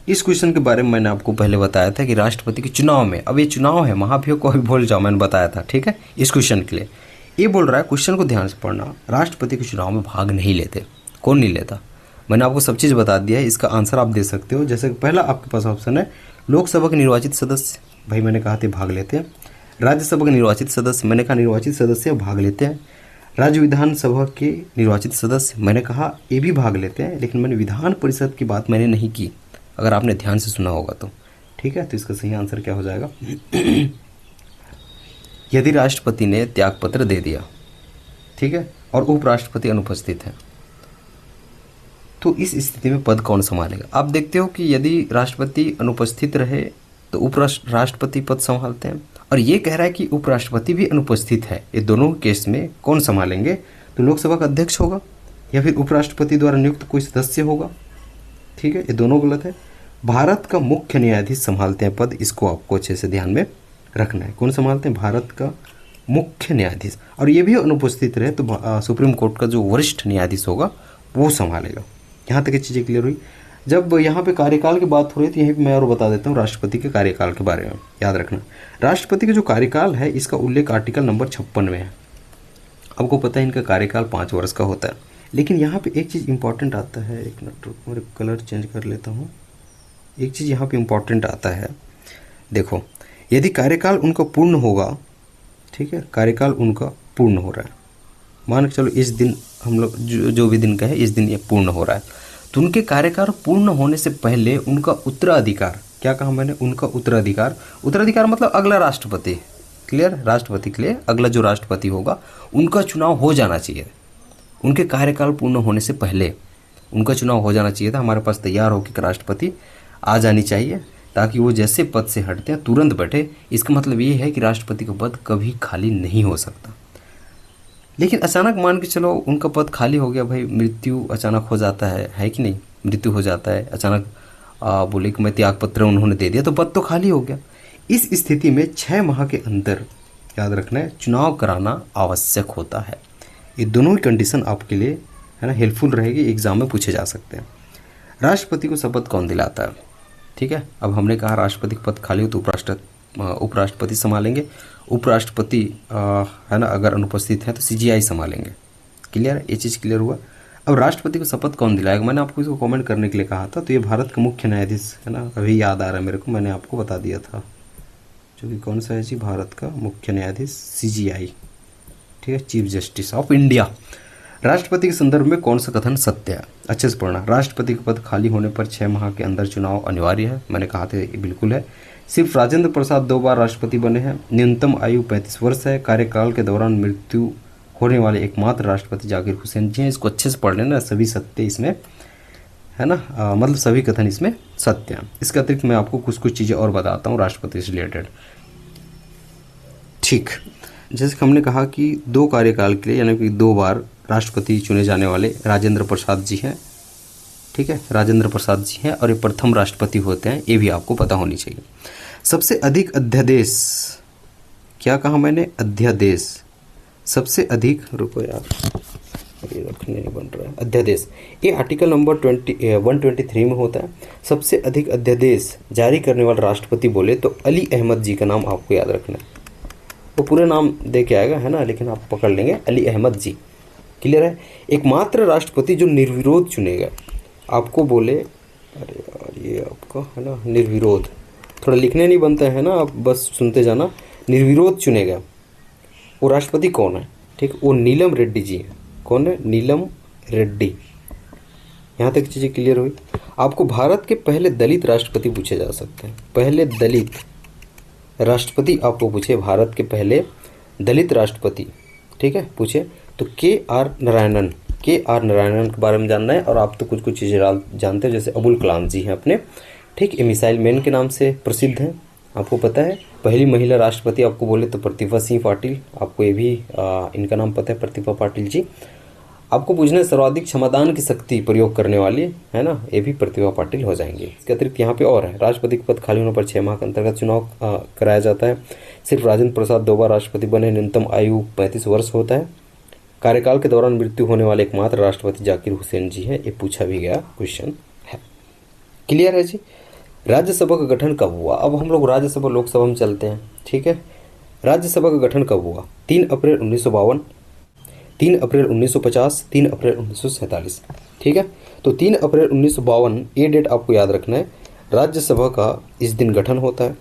इस क्वेश्चन के बारे में मैंने आपको पहले बताया था कि राष्ट्रपति के चुनाव में, अब ये चुनाव है, महाभियोग को भी भूल जाओ, मैंने बताया था, ठीक है। इस क्वेश्चन के लिए ये बोल रहा है, क्वेश्चन को ध्यान से पढ़ना, राष्ट्रपति के चुनाव में भाग नहीं लेते। कौन नहीं लेता? मैंने आपको सब चीज़ बता दिया है, इसका आंसर आप दे सकते हो। जैसे पहला आपके पास ऑप्शन है लोकसभा के निर्वाचित सदस्य, भाई मैंने कहा थे भाग लेते हैं। राज्यसभा के निर्वाचित सदस्य, मैंने कहा निर्वाचित सदस्य भाग लेते हैं। राज्य विधानसभा के निर्वाचित सदस्य, मैंने कहा ये भी भाग लेते हैं, लेकिन मैंने विधान परिषद की बात मैंने नहीं की, अगर आपने ध्यान से सुना होगा तो, ठीक है। तो इसका सही आंसर क्या हो जाएगा? यदि राष्ट्रपति ने त्यागपत्र दे दिया, ठीक है, और उपराष्ट्रपति अनुपस्थित है, तो इस स्थिति में पद कौन संभालेगा? आप देखते हो कि यदि राष्ट्रपति अनुपस्थित रहे तो उपराष्ट्रपति पद संभालते हैं, और ये कह रहा है कि उपराष्ट्रपति भी अनुपस्थित है, ये दोनों केस में कौन संभालेंगे? तो लोकसभा का अध्यक्ष होगा या फिर उपराष्ट्रपति द्वारा नियुक्त कोई सदस्य होगा, ठीक है, ये दोनों गलत है। भारत का मुख्य न्यायाधीश संभालते हैं पद, इसको आपको अच्छे से ध्यान में रखना है। कौन संभालते हैं? भारत का मुख्य न्यायाधीश, और ये भी अनुपस्थित रहे तो सुप्रीम कोर्ट का जो वरिष्ठ न्यायाधीश होगा वो संभालेगा। यहाँ तक ये चीज़ें क्लियर हुई। जब यहाँ पे कार्यकाल की बात हो रही है तो यहीं पे मैं और बता देता हूँ राष्ट्रपति के कार्यकाल के बारे में, याद रखना। राष्ट्रपति का जो कार्यकाल है इसका उल्लेख आर्टिकल नंबर 56 में है। आपको पता है इनका कार्यकाल 5 वर्ष का होता है, लेकिन यहाँ पे एक चीज़ इंपॉर्टेंट आता है, एक मिनट मेरे कलर चेंज कर लेता हूँ। एक चीज़ यहाँ पे इम्पॉर्टेंट आता है, देखो, यदि कार्यकाल उनका पूर्ण होगा, ठीक है, कार्यकाल उनका पूर्ण हो रहा है, मान के चलो इस दिन हम लोग जो भी दिन का है इस दिन ये पूर्ण हो रहा है, तो उनके कार्यकाल पूर्ण होने से पहले उनका उत्तराधिकार, क्या कहा मैंने? उनका उत्तराधिकार, उत्तराधिकार मतलब अगला राष्ट्रपति, क्लियर, राष्ट्रपति के लिए अगला जो राष्ट्रपति होगा उनका चुनाव हो जाना चाहिए। उनके कार्यकाल पूर्ण होने से पहले उनका चुनाव हो जाना चाहिए था, हमारे पास तैयार होकर राष्ट्रपति आ जानी चाहिए, ताकि वो जैसे पद से हटते हैं तुरंत बैठे। इसका मतलब ये है कि राष्ट्रपति का पद कभी खाली नहीं हो सकता। लेकिन अचानक मान के चलो उनका पद खाली हो गया, भाई मृत्यु अचानक हो जाता है कि नहीं, मृत्यु हो जाता है अचानक, बोले कि मैं त्यागपत्र उन्होंने दे दिया तो पद तो खाली हो गया। इस स्थिति में 6 माह के अंदर याद रखना है चुनाव कराना आवश्यक होता है। ये दोनों ही कंडीशन आपके लिए है ना हेल्पफुल रहेगी, एग्जाम में पूछे जा सकते हैं। राष्ट्रपति को शपथ कौन दिलाता है? ठीक है, अब हमने कहा राष्ट्रपति का पद खाली हो तो उपराष्ट्रपति संभालेंगे। उपराष्ट्रपति है ना अगर अनुपस्थित है तो CGI संभालेंगे। क्लियर है, ये चीज़ क्लियर हुआ। अब राष्ट्रपति को शपथ कौन दिलाएगा? मैंने आपको इसको कमेंट करने के लिए कहा था, तो ये भारत का मुख्य न्यायाधीश है ना, अभी याद आ रहा है मेरे को, मैंने आपको बता दिया था, जो कि कौन सा है जी, भारत का मुख्य न्यायाधीश CGI, ठीक है, चीफ जस्टिस ऑफ इंडिया। राष्ट्रपति के संदर्भ में कौन सा कथन सत्य है? अच्छे से पढ़ना। राष्ट्रपति का पद खाली होने पर 6 माह के अंदर चुनाव अनिवार्य है, मैंने कहा था ये बिल्कुल है। सिर्फ राजेंद्र प्रसाद 2 बार राष्ट्रपति बने हैं। न्यूनतम आयु 35 वर्ष है। कार्यकाल के दौरान मृत्यु होने वाले एकमात्र राष्ट्रपति जाकिर हुसैन जी हैं। इसको अच्छे से पढ़ लेना, सभी सत्य इसमें है ना, मतलब सभी कथन इसमें सत्य हैं। इसके अतिरिक्त मैं आपको कुछ कुछ चीज़ें और बताता हूँ राष्ट्रपति से रिलेटेड। ठीक, जैसे कि हमने कहा कि 2 कार्यकाल के लिए यानी कि 2 बार राष्ट्रपति चुने जाने वाले राजेंद्र प्रसाद जी हैं। ठीक है, राजेंद्र प्रसाद जी हैं और ये प्रथम राष्ट्रपति होते हैं, ये भी आपको पता होनी चाहिए। सबसे अधिक अध्यादेश, क्या कहा मैंने? अध्यादेश। सबसे अधिक, रुको यार ये रखने नहीं बन रहा है, अध्यादेश, ये आर्टिकल नंबर 123 में होता है। सबसे अधिक अध्यादेश जारी करने वाला राष्ट्रपति बोले तो अली अहमद जी का नाम आपको याद रखना है। वो पूरे नाम दे के आएगा है ना, लेकिन आप पकड़ लेंगे अली अहमद जी। क्लियर है। एकमात्र राष्ट्रपति जो निर्विरोध चुनेगा, आपको बोले, अरे यार ये आपका है ना निर्विरोध, थोड़ा लिखने नहीं बनता है ना, आप बस सुनते जाना। निर्विरोध चुनेगा वो राष्ट्रपति कौन है? ठीक, वो नीलम रेड्डी जी है। कौन है? नीलम रेड्डी। यहाँ तक चीज़ें क्लियर हुई। आपको भारत के पहले दलित राष्ट्रपति पूछे जा सकते हैं। पहले दलित राष्ट्रपति आपको पूछे, भारत के पहले दलित राष्ट्रपति, ठीक है, पूछे तो KR नारायणन के बारे में जानना है। और आप तो कुछ कुछ चीज़ें जानते हैं, जैसे अबुल कलाम जी हैं अपने, ठीक, ये मिसाइल मैन के नाम से प्रसिद्ध हैं, आपको पता है। पहली महिला राष्ट्रपति आपको बोले तो प्रतिभा सिंह पाटिल, आपको ये भी इनका नाम पता है, प्रतिभा पाटिल जी। आपको पूछना है सर्वाधिक क्षमतान की शक्ति प्रयोग करने वाली है ना, ये भी प्रतिभा पाटिल हो जाएंगे। इसके अतिरिक्त यहाँ पे और है, राष्ट्रपति के पद खाली होने पर 6 माह के अंतर्गत चुनाव कराया जाता है। सिर्फ राजेंद्र प्रसाद 2 बार राष्ट्रपति बने। न्यूनतम आयु 35 वर्ष होता है। कार्यकाल के दौरान मृत्यु होने वाले एकमात्र राष्ट्रपति जाकिर हुसैन जी हैं, ये पूछा भी गया क्वेश्चन है। क्लियर है जी। राज्यसभा का गठन कब हुआ? अब हम लोग राज्यसभा लोकसभा में चलते हैं, ठीक है। राज्यसभा का गठन कब हुआ? 3 अप्रैल 1952, 3 अप्रैल 1950, 3 अप्रैल 1947, ठीक है। तो 3 अप्रैल 1952 ये डेट आपको याद रखना है, राज्यसभा का इस दिन गठन होता है।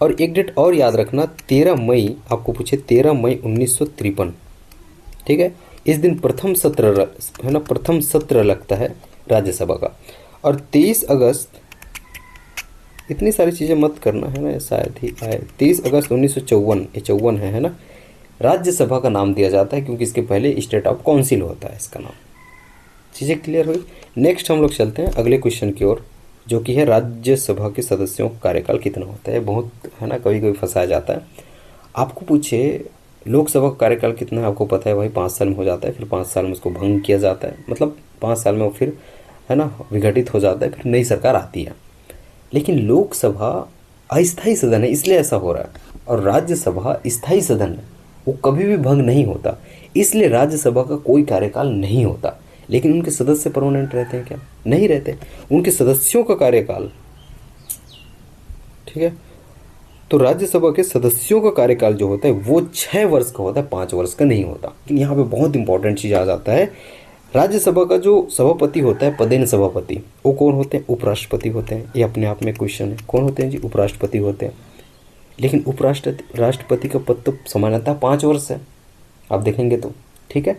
और एक डेट और याद रखना, 13 मई, आपको पूछे 13 मई 1953, ठीक है। इस दिन प्रथम सत्र है ना, प्रथम सत्र लगता है राज्यसभा का। और 23 अगस्त, इतनी सारी चीज़ें मत करना है ना, शायद ही आए, 23 अगस्त 1954, ये 54 है ना, राज्यसभा का नाम दिया जाता है क्योंकि इसके पहले स्टेट ऑफ काउंसिल होता है इसका नाम। चीज़ें क्लियर हुई। नेक्स्ट हम लोग चलते हैं अगले क्वेश्चन की ओर, जो कि है राज्यसभा के सदस्यों का कार्यकाल कितना होता है। बहुत है ना, कभी कभी फंसाया जाता है। आपको पूछे लोकसभा का कार्यकाल कितना है, आपको पता है भाई 5 साल में हो जाता है, फिर 5 साल में उसको भंग किया जाता है, मतलब 5 साल में वो फिर है ना विघटित हो जाता है, फिर नई सरकार आती है। लेकिन लोकसभा अस्थायी सदन है, इसलिए ऐसा हो रहा है। और राज्यसभा स्थायी सदन है, वो कभी भी भंग नहीं होता, इसलिए राज्यसभा का कोई कार्यकाल नहीं होता। लेकिन उनके सदस्य परमानेंट रहते हैं क्या? नहीं रहते, उनके सदस्यों का कार्यकाल, ठीक है। तो राज्यसभा के सदस्यों का कार्यकाल जो होता है वो 6 वर्ष का होता है, 5 वर्ष का नहीं होता। लेकिन यहाँ पे बहुत इंपॉर्टेंट चीज़ आ जाता है, राज्यसभा का जो सभापति होता है, पदेन सभापति, वो कौन होते हैं? उपराष्ट्रपति होते हैं। ये अपने आप में क्वेश्चन है, कौन होते हैं जी? उपराष्ट्रपति होते हैं। लेकिन राष्ट्रपति का पद तो सामान्यतः 5 वर्ष है, आप देखेंगे तो, ठीक है।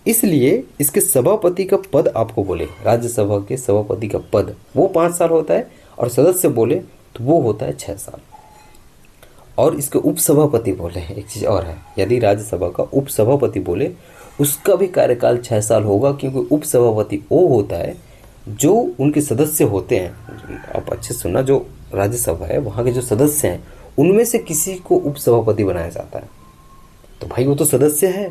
इसलिए इसके सभापति का पद आपको बोले, राज्यसभा के सभापति का पद वो 5 साल होता है, और सदस्य बोले तो वो होता है 6 साल। और इसके उपसभापति बोले, एक चीज़ और है, यदि राज्यसभा का उपसभापति बोले उसका भी कार्यकाल 6 साल होगा, क्योंकि उपसभापति वो होता है जो उनके सदस्य होते हैं। आप अच्छे से सुनना, जो राज्यसभा है वहाँ के जो सदस्य हैं उनमें से किसी को उपसभापति बनाया जाता है, तो भाई वो तो सदस्य है,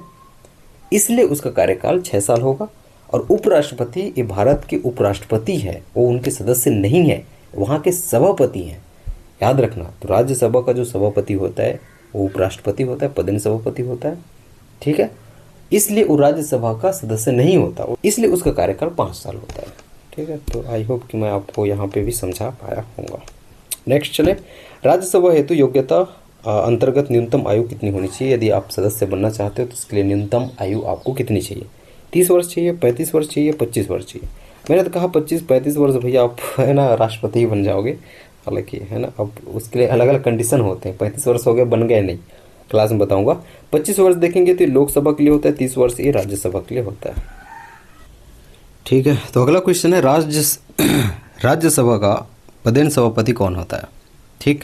इसलिए उसका कार्यकाल 6 साल होगा। और उपराष्ट्रपति, ये भारत के उपराष्ट्रपति है, वो उनके सदस्य नहीं है, वहाँ के सभापति हैं, याद रखना। तो राज्यसभा का जो सभापति होता है वो उपराष्ट्रपति होता है, पदेन सभापति होता है, ठीक है। इसलिए वो राज्यसभा का सदस्य नहीं होता, इसलिए उसका कार्यकाल 5 साल होता है, ठीक है। तो आई होप कि मैं आपको यहाँ पे भी समझा पाया होगा। नेक्स्ट चले, राज्यसभा हेतु योग्यता अंतर्गत न्यूनतम आयु कितनी होनी चाहिए? यदि आप सदस्य बनना चाहते हो तो इसके लिए न्यूनतम आयु आपको कितनी चाहिए? 30 वर्ष चाहिए, 35 वर्ष चाहिए, 25 वर्ष चाहिए? मैंने तो कहा 25-35 वर्ष भैया आप है ना राष्ट्रपति ही बन जाओगे, हालांकि है ना अब उसके लिए अलग अलग कंडीशन होते हैं। 35 वर्ष हो गए बन गए नहीं, क्लास में बताऊंगा। 25 वर्ष देखेंगे तो लोकसभा के लिए होता है, 30 वर्ष ये राज्यसभा के लिए होता है, ठीक है। तो अगला क्वेश्चन है राज्यसभा का पदेन सभापति कौन होता है? ठीक,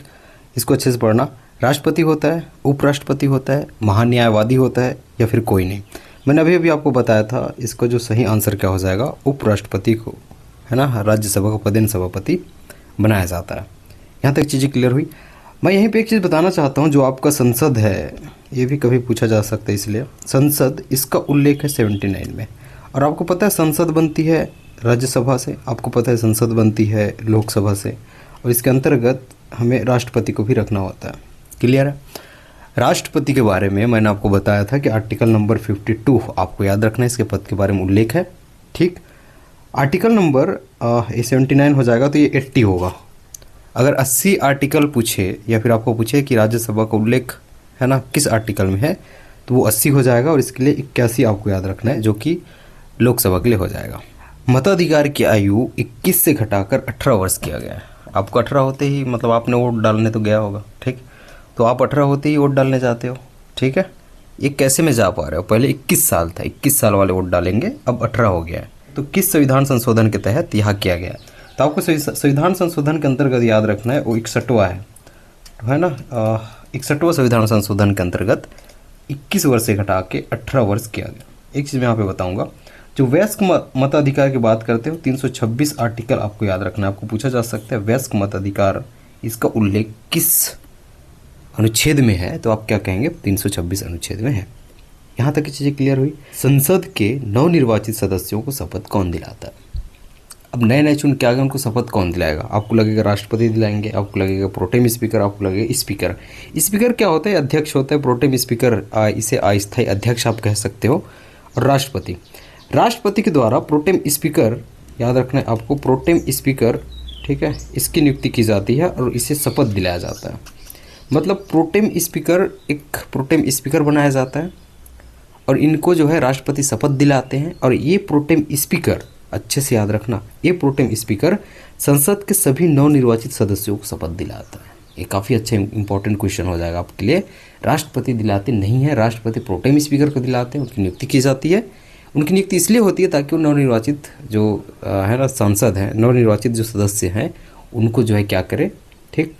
इसको अच्छे से पढ़ना। राष्ट्रपति होता है, उपराष्ट्रपति होता है, महान्यायवादी होता है, या फिर कोई नहीं? मैंने अभी आपको बताया था इसका जो सही आंसर क्या हो जाएगा, उपराष्ट्रपति को है ना राज्यसभा का पदेन सभापति बनाया जाता है। यहाँ तक चीज़ें क्लियर हुई। मैं यहीं पे एक चीज़ बताना चाहता हूँ, जो आपका संसद है ये भी कभी पूछा जा सकता है, इसलिए संसद इसका उल्लेख है 79 में। और आपको पता है संसद बनती है राज्यसभा से, आपको पता है संसद बनती है लोकसभा से, और इसके अंतर्गत हमें राष्ट्रपति को भी रखना होता है। क्लियर है? राष्ट्रपति के बारे में मैंने आपको बताया था कि आर्टिकल नंबर 52 आपको याद रखना है, इसके पद के बारे में उल्लेख है, ठीक। आर्टिकल नंबर 79 हो जाएगा तो ये 80 होगा। अगर 80 आर्टिकल पूछे या फिर आपको पूछे कि राज्यसभा का उल्लेख है ना किस आर्टिकल में है, तो वो 80 हो जाएगा, और इसके लिए 81 आपको याद रखना है, जो कि लोकसभा के लिए हो जाएगा। मताधिकार की आयु 21 से घटाकर 18 वर्ष किया गया है। आपको 18 होते ही मतलब आपने वोट डालने तो गया होगा, ठीक, तो आप 18 होते ही वोट डालने जाते हो, ठीक है। ये कैसे में जा पा रहे हो? पहले 21 साल था, 21 साल वाले वोट डालेंगे, अब 18 हो गया है। तो किस संविधान संशोधन के तहत यह किया गया? तो आपको संविधान संशोधन के अंतर्गत याद रखना है, वो 61वां है ना 61वां संविधान संशोधन के अंतर्गत 21 वर्ष से घटा के 18 वर्ष किया गया। एक चीज़ मैं यहाँ पे बताऊंगा, जो वयस्क मताधिकार की बात करते हो 326 आर्टिकल आपको याद रखना है। आपको पूछा जा सकता है वयस्क मताधिकार इसका उल्लेख किस अनुच्छेद में है, तो आप क्या कहेंगे? 326 अनुच्छेद में है। यहाँ तक की चीज़ें क्लियर हुई। संसद के नवनिर्वाचित सदस्यों को शपथ कौन दिलाता है? अब नए नए चुन के आ गए, उनको शपथ कौन दिलाएगा? आपको लगेगा राष्ट्रपति दिलाएंगे, आपको लगेगा प्रोटेम स्पीकर, आपको लगेगा स्पीकर। स्पीकर क्या होता है? अध्यक्ष होता है। प्रोटेम स्पीकर इसे अस्थायी अध्यक्ष आप कह सकते हो। और राष्ट्रपति के द्वारा प्रोटेम स्पीकर, याद रखना है आपको, प्रोटेम स्पीकर, ठीक है, इसकी नियुक्ति की जाती है और इसे शपथ दिलाया जाता है। मतलब प्रोटेम स्पीकर बनाया जाता है और इनको जो है राष्ट्रपति शपथ दिलाते हैं। और ये प्रोटेम स्पीकर, अच्छे से याद रखना, ये प्रोटेम स्पीकर संसद के सभी नवनिर्वाचित सदस्यों को शपथ दिलाता है। ये काफ़ी अच्छा इंपॉर्टेंट क्वेश्चन हो जाएगा आपके लिए। राष्ट्रपति दिलाते नहीं है, राष्ट्रपति प्रोटेम स्पीकर को दिलाते हैं, उनकी नियुक्ति की जाती है। उनकी नियुक्ति इसलिए होती है ताकि वो नवनिर्वाचित जो है ना सांसद हैं, नवनिर्वाचित जो सदस्य हैं, उनको जो है क्या करे, ठीक,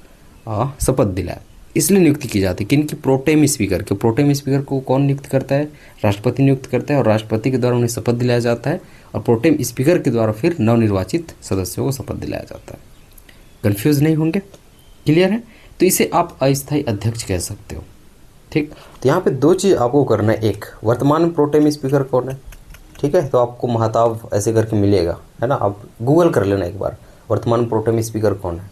शपथ दिलाए, इसलिए नियुक्ति की जाती है। किनकी? प्रोटेम स्पीकर के। प्रोटेम स्पीकर को कौन नियुक्त करता है? राष्ट्रपति नियुक्त करता है, और राष्ट्रपति के द्वारा उन्हें शपथ दिलाया जाता है, और प्रोटेम स्पीकर के द्वारा फिर नवनिर्वाचित सदस्यों को शपथ दिलाया जाता है। कन्फ्यूज़ नहीं होंगे? क्लियर है? तो इसे आप अस्थायी अध्यक्ष कह सकते हो, ठीक। तो यहाँ पे 2 चीज़ आपको करना है। एक, वर्तमान में प्रोटेम स्पीकर कौन है, ठीक है, तो आपको महताब ऐसे करके मिलेगा, है ना, आप गूगल कर लेना एक बार, वर्तमान प्रोटेम स्पीकर कौन है,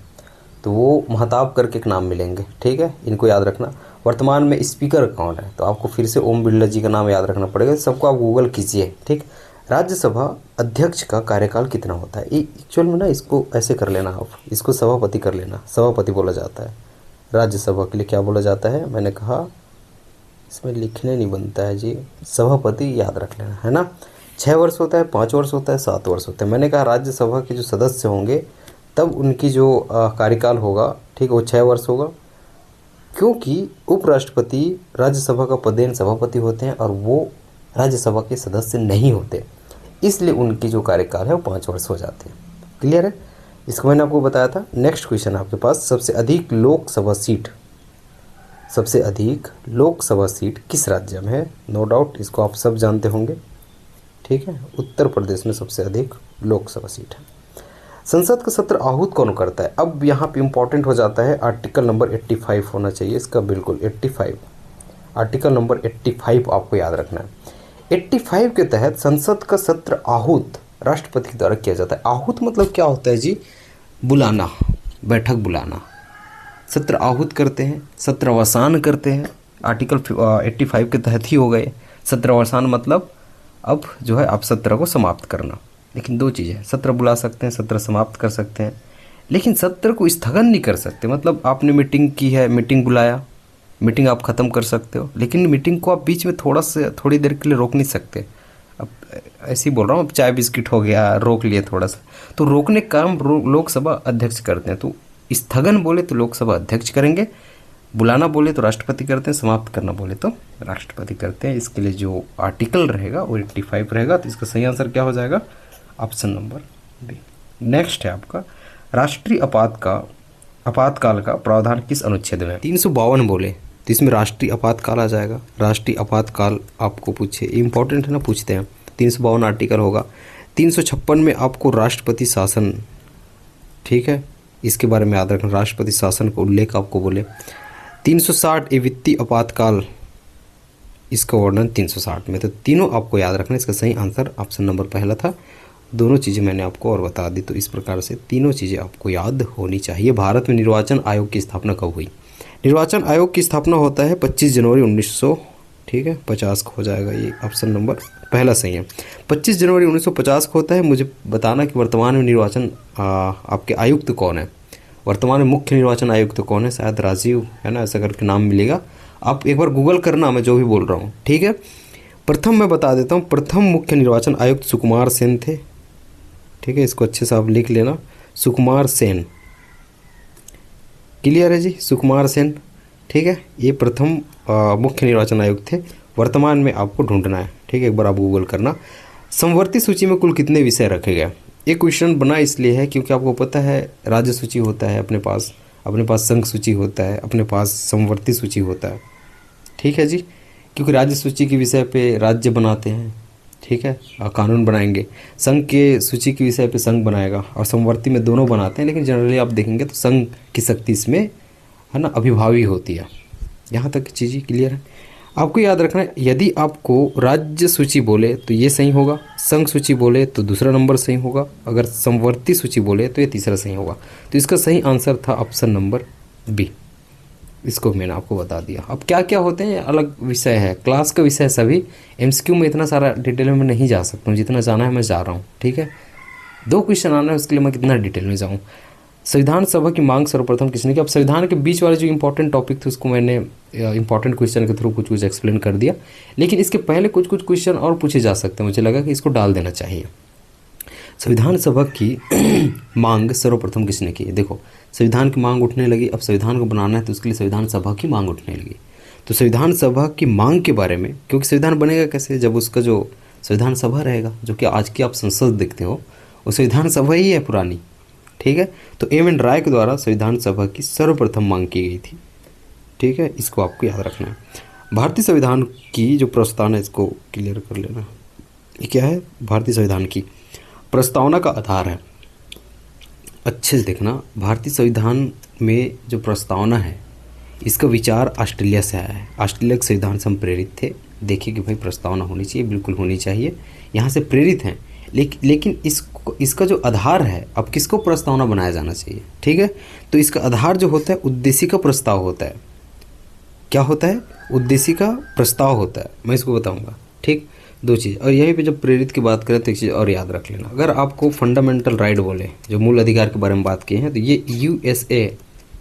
तो वो महताब करके एक नाम मिलेंगे, ठीक है, इनको याद रखना। वर्तमान में स्पीकर कौन है, तो आपको फिर से ओम बिरला जी का नाम याद रखना पड़ेगा। सबको आप गूगल कीजिए, ठीक। राज्यसभा अध्यक्ष का कार्यकाल कितना होता है? एक्चुअल में ना इसको ऐसे कर लेना, आप इसको सभापति कर लेना, सभापति बोला जाता है। राज्यसभा के लिए क्या बोला जाता है? मैंने कहा इसमें लिखने नहीं बनता है जी, सभापति याद रख लेना, है ना। 6 वर्ष होता है, 5 वर्ष होता है, 7 वर्ष होता है। मैंने कहा राज्यसभा के जो सदस्य होंगे तब उनकी जो कार्यकाल होगा, ठीक, वो 6 वर्ष होगा, क्योंकि उपराष्ट्रपति राज्यसभा का पदेन सभापति होते हैं और वो राज्यसभा के सदस्य नहीं होते, इसलिए उनकी जो कार्यकाल है वो 5 वर्ष हो जाते हैं। क्लियर है? इसको मैंने आपको बताया था। नेक्स्ट क्वेश्चन आपके पास, सबसे अधिक लोकसभा सीट किस राज्य में है? नो डाउट इसको आप सब जानते होंगे, ठीक है, उत्तर प्रदेश में सबसे अधिक लोकसभा सीट है। संसद का सत्र आहूत कौन करता है? अब यहाँ पे इंपॉर्टेंट हो जाता है, आर्टिकल नंबर 85 होना चाहिए इसका, बिल्कुल 85, आर्टिकल नंबर 85 आपको याद रखना है। 85 के तहत संसद का सत्र आहूत राष्ट्रपति के द्वारा किया जाता है। आहूत मतलब क्या होता है जी? बुलाना, बैठक बुलाना, सत्र आहूत करते हैं, सत्रावसान करते हैं, आर्टिकल 85 के तहत ही हो गए। सत्रावसान मतलब अब जो है आप सत्र को समाप्त करना। लेकिन दो चीज़ें हैं, सत्र बुला सकते हैं, सत्र समाप्त कर सकते हैं, लेकिन सत्र को स्थगन नहीं कर सकते। मतलब आपने मीटिंग की है, मीटिंग बुलाया, मीटिंग आप ख़त्म कर सकते हो, लेकिन मीटिंग को आप बीच में थोड़ी देर के लिए रोक नहीं सकते। अब ऐसे ही बोल रहा हूँ, अब चाय बिस्किट हो गया, रोक लिए थोड़ा सा, तो रोकने का काम लोकसभा अध्यक्ष करते हैं। तो स्थगन बोले तो लोकसभा अध्यक्ष करेंगे, बुलाना बोले तो राष्ट्रपति करते हैं, समाप्त करना बोले तो राष्ट्रपति करते हैं। इसके लिए जो आर्टिकल रहेगा वो 85 रहेगा। तो इसका सही आंसर क्या हो जाएगा? Option number B. नेक्स्ट है आपका, राष्ट्रीय आपातकाल का प्रावधान किस अनुच्छेद में? 352 बोले तो इसमें राष्ट्रीय आपातकाल आ जाएगा। राष्ट्रीय आपातकाल आपको पूछे, इंपॉर्टेंट है ना, पूछते हैं। 352 आर्टिकल होगा। 356 में आपको राष्ट्रपति शासन, ठीक है, इसके बारे में याद रखना, राष्ट्रपति शासन का उल्लेख आपको बोले। 360 ये वित्तीय आपातकाल, इसका वर्णन 360 में। तो तीनों आपको याद रखना। इसका सही आंसर ऑप्शन नंबर पहला था। दोनों चीज़ें मैंने आपको और बता दी। तो इस प्रकार से तीनों चीज़ें आपको याद होनी चाहिए। भारत में निर्वाचन आयोग की स्थापना कब हुई? निर्वाचन आयोग की स्थापना होता है 25 जनवरी 1900, ठीक है, 50 को हो जाएगा। ये ऑप्शन नंबर पहला सही है। 25 जनवरी 1950 को होता है। मुझे बताना कि वर्तमान में निर्वाचन आपके आयुक्त कौन है? वर्तमान में मुख्य निर्वाचन आयुक्त कौन है? शायद राजीव है ना, ऐसा करके नाम मिलेगा। आप एक बार गूगल करना, मैं जो भी बोल रहा हूँ, ठीक है। प्रथम मैं बता देता हूँ, प्रथम मुख्य निर्वाचन आयुक्त सुकुमार सेन थे, ठीक है, इसको अच्छे से आप लिख लेना, सुकुमार सेन। क्लियर है जी, सुकुमार सेन, ठीक है। ये प्रथम मुख्य निर्वाचन आयुक्त थे। वर्तमान में आपको ढूंढना है, ठीक है, एक बार आप गूगल करना। समवर्ती सूची में कुल कितने विषय रखे गए? ये क्वेश्चन बना इसलिए है क्योंकि आपको पता है राज्य सूची होता है अपने पास संघ सूची होता है, अपने पास समवर्ती सूची होता है, ठीक है जी। क्योंकि राज्य सूची के विषय पे राज्य बनाते हैं, ठीक है, कानून बनाएंगे। संघ के सूची के विषय पे संघ बनाएगा, और समवर्ती में दोनों बनाते हैं। लेकिन जनरली आप देखेंगे तो संघ की शक्ति इसमें है ना अभिभावी होती है। यहाँ तक की चीज़ें क्लियर है। आपको याद रखना है, यदि आपको राज्य सूची बोले तो ये सही होगा, संघ सूची बोले तो दूसरा नंबर सही होगा, अगर समवर्ती सूची बोले तो ये तीसरा सही होगा। तो इसका सही आंसर था ऑप्शन नंबर बी। इसको मैंने आपको बता दिया। अब क्या क्या होते हैं अलग विषय है, क्लास का विषय सभी। एमसीक्यू में इतना सारा डिटेल में नहीं जा सकता हूँ, जितना जाना है मैं जा रहा हूँ, ठीक है। 2 क्वेश्चन आना है, उसके लिए मैं कितना डिटेल में जाऊँ। संविधान सभा की मांग सर्वप्रथम किसने की? अब संविधान के बीच वाले जो इंपॉर्टेंट टॉपिक थे उसको मैंने इंपॉर्टेंट क्वेश्चन के थ्रू कुछ एक्सप्लेन कर दिया। लेकिन इसके पहले कुछ क्वेश्चन और पूछे जा सकते हैं, मुझे लगा कि इसको डाल देना चाहिए। संविधान सभा की मांग सर्वप्रथम किसने की? देखो, संविधान की मांग उठने लगी। अब संविधान को बनाना है तो उसके लिए संविधान सभा की मांग उठने लगी। तो संविधान सभा की मांग के बारे में, क्योंकि संविधान बनेगा कैसे? जब उसका जो संविधान सभा रहेगा, जो कि आज की आप संसद देखते हो, वो संविधान सभा ही है पुरानी, ठीक है। तो एम.एन. राय के द्वारा संविधान सभा की सर्वप्रथम मांग की गई थी, ठीक है। इसको आपको याद रखना है। भारतीय संविधान की जो प्रस्तावना है, इसको क्लियर कर लेना। ये क्या है? भारतीय संविधान की प्रस्तावना का आधार है। अच्छे से देखना, भारतीय संविधान में जो प्रस्तावना है इसका विचार ऑस्ट्रेलिया से आया है। ऑस्ट्रेलिया के संविधान से हम प्रेरित थे। देखिए कि भाई प्रस्तावना होनी चाहिए, बिल्कुल होनी चाहिए, यहाँ से प्रेरित हैं। लेकिन इसका जो आधार है, अब किसको प्रस्तावना बनाया जाना चाहिए, ठीक है। तो इसका आधार जो होता है उद्देशिका प्रस्ताव होता है। क्या होता है? उद्देशिका प्रस्ताव होता है। मैं इसको बताऊंगा, ठीक। 2 चीज़। और यहीं पे जब प्रेरित की बात करें तो एक चीज़ और याद रख लेना, अगर आपको फंडामेंटल राइट बोले, जो मूल अधिकार के बारे में बात किए हैं, तो ये USA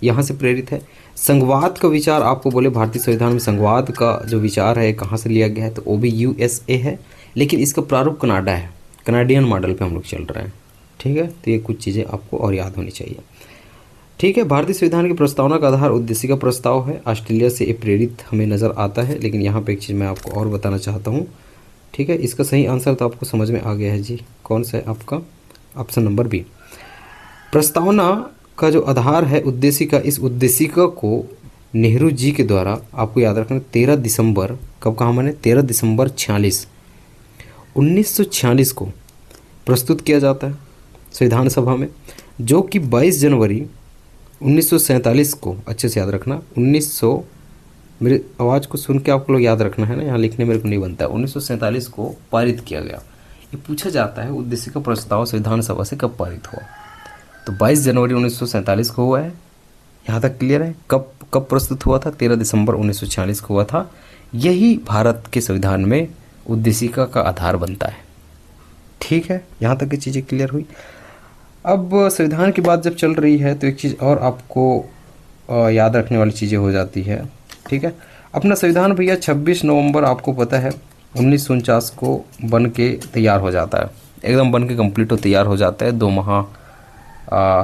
यहाँ से प्रेरित है। संघवाद का विचार आपको बोले, भारतीय संविधान में संघवाद का जो विचार है कहाँ से लिया गया है, तो वो भी USA है। लेकिन इसका प्रारूप कनाडा है, कनाडियन मॉडल पे हम लोग चल रहे हैं, ठीक है। तो ये कुछ चीज़ें आपको और याद होनी चाहिए, ठीक है। भारतीय संविधान की प्रस्तावना का आधार उद्देशिका प्रस्ताव है। ऑस्ट्रेलिया से ये प्रेरित हमें नज़र आता है। लेकिन यहाँ पे एक चीज़ मैं आपको और बताना चाहता हूँ, ठीक है। इसका सही आंसर तो आपको समझ में आ गया है जी। कौन सा है आपका? Option number B. प्रस्तावना का जो आधार है उद्देशिका, इस उद्देशिका को नेहरू जी के द्वारा, आपको याद रखना, 13 दिसंबर, कब कहा मैंने? 13 दिसंबर 1946 को प्रस्तुत किया जाता है संविधान सभा में, जो कि 22 जनवरी 1947 को, अच्छे से याद रखना, मेरी आवाज़ को सुन के आपको लोग याद रखना है ना, यहाँ लिखने मेरे को नहीं बनता है। 1947 को पारित किया गया। ये पूछा जाता है उद्देशिका प्रस्ताव संविधान सभा से कब पारित हुआ? तो 22 जनवरी 1947 को हुआ है, यहाँ तक क्लियर है। कब कब प्रस्तुत हुआ था? 13 दिसंबर 1946 को हुआ था। यही भारत के संविधान में उद्देशिका का आधार बनता है। ठीक है, यहाँ तक की चीज़ें क्लियर हुई। अब संविधान की बात जब चल रही है तो एक चीज़ और आपको याद रखने वाली चीज़ें हो जाती है। ठीक है, अपना संविधान भैया 26 नवंबर आपको पता है 1949 को बन के तैयार हो जाता है, एकदम बन के कंप्लीट हो तैयार हो जाता है।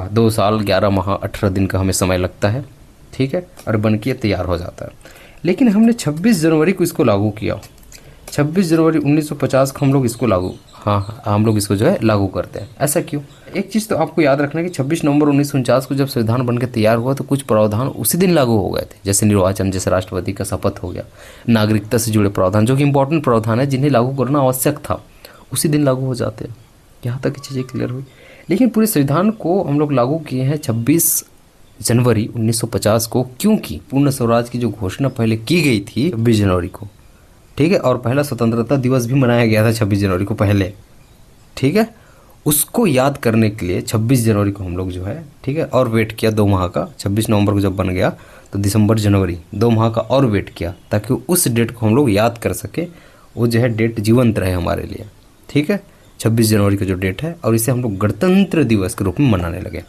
2 साल 11 माह 18 दिन का हमें समय लगता है। ठीक है, और बन के तैयार हो जाता है। लेकिन हमने 26 जनवरी को इसको लागू किया। 26 जनवरी 1950 को हम लोग इसको हम लोग इसको जो है लागू करते हैं। ऐसा क्यों? एक चीज़ तो आपको याद रखना है कि 26 नवंबर 1949 को जब संविधान बनकर तैयार हुआ तो कुछ प्रावधान उसी दिन लागू हो गए थे, जैसे निर्वाचन, जैसे राष्ट्रपति का शपथ हो गया, नागरिकता से जुड़े प्रावधान जो कि इंपॉर्टेंट प्रावधान है जिन्हें लागू करना आवश्यक था, उसी दिन लागू हो जाते हैं। यहाँ तक की चीज़ें क्लियर हुई। लेकिन पूरे संविधान को हम लोग लागू किए हैं 26 जनवरी 1950 को, क्योंकि पूर्ण स्वराज की जो घोषणा पहले की गई थी 26 जनवरी को। ठीक है, और पहला स्वतंत्रता दिवस भी मनाया गया था 26 जनवरी को पहले। ठीक है, उसको याद करने के लिए 26 जनवरी को हम लोग जो है, ठीक है, और वेट किया 2 माह का। 26 नवंबर को जब बन गया तो दिसंबर जनवरी 2 माह का और वेट किया, ताकि उस डेट को हम लोग याद कर सके, वो जो है डेट जीवंत रहे हमारे लिए। ठीक है, 26 जनवरी का जो डेट है, और इसे हम लोग गणतंत्र दिवस के रूप में मनाने लगे।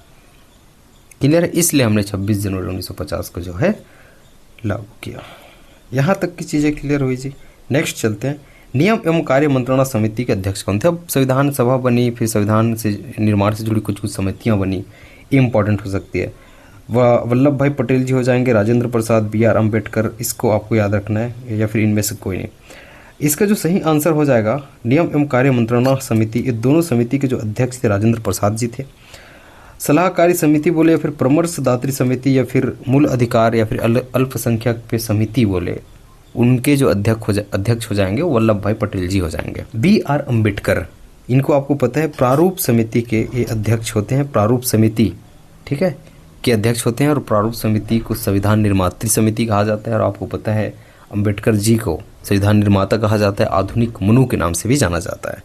क्लियर है, इसलिए हमने 26 जनवरी 1950 को जो है लागू किया। यहाँ तक की चीज़ें क्लियर हुई जी। नेक्स्ट चलते हैं, नियम एवं कार्य मंत्रणा समिति के अध्यक्ष कौन थे? अब संविधान सभा बनी, फिर संविधान से निर्माण से जुड़ी कुछ समितियां बनी, इंपॉर्टेंट हो सकती है। वल्लभ भाई पटेल जी हो जाएंगे, राजेंद्र प्रसाद, BR अम्बेडकर, इसको आपको याद रखना है, या फिर इनमें से कोई नहीं। इसका जो सही आंसर हो जाएगा नियम एवं कार्य मंत्रणा समिति, ये दोनों समिति के जो अध्यक्ष थे राजेंद्र प्रसाद जी थे। सलाहकारी समिति बोले, या फिर परामर्शदात्री समिति, या फिर मूल अधिकार, या फिर अल्पसंख्यक पे समिति बोले, उनके जो अध्यक्ष हो जाएंगे वो वल्लभ भाई पटेल जी हो जाएंगे। BR अम्बेडकर, इनको आपको पता है प्रारूप समिति के ये अध्यक्ष होते हैं। प्रारूप समिति, ठीक है, के अध्यक्ष होते हैं। और प्रारूप समिति को संविधान निर्मात्री समिति कहा जाता है। और आपको पता है अम्बेडकर जी को संविधान निर्माता कहा जाता है, आधुनिक मनु के नाम से भी जाना जाता है।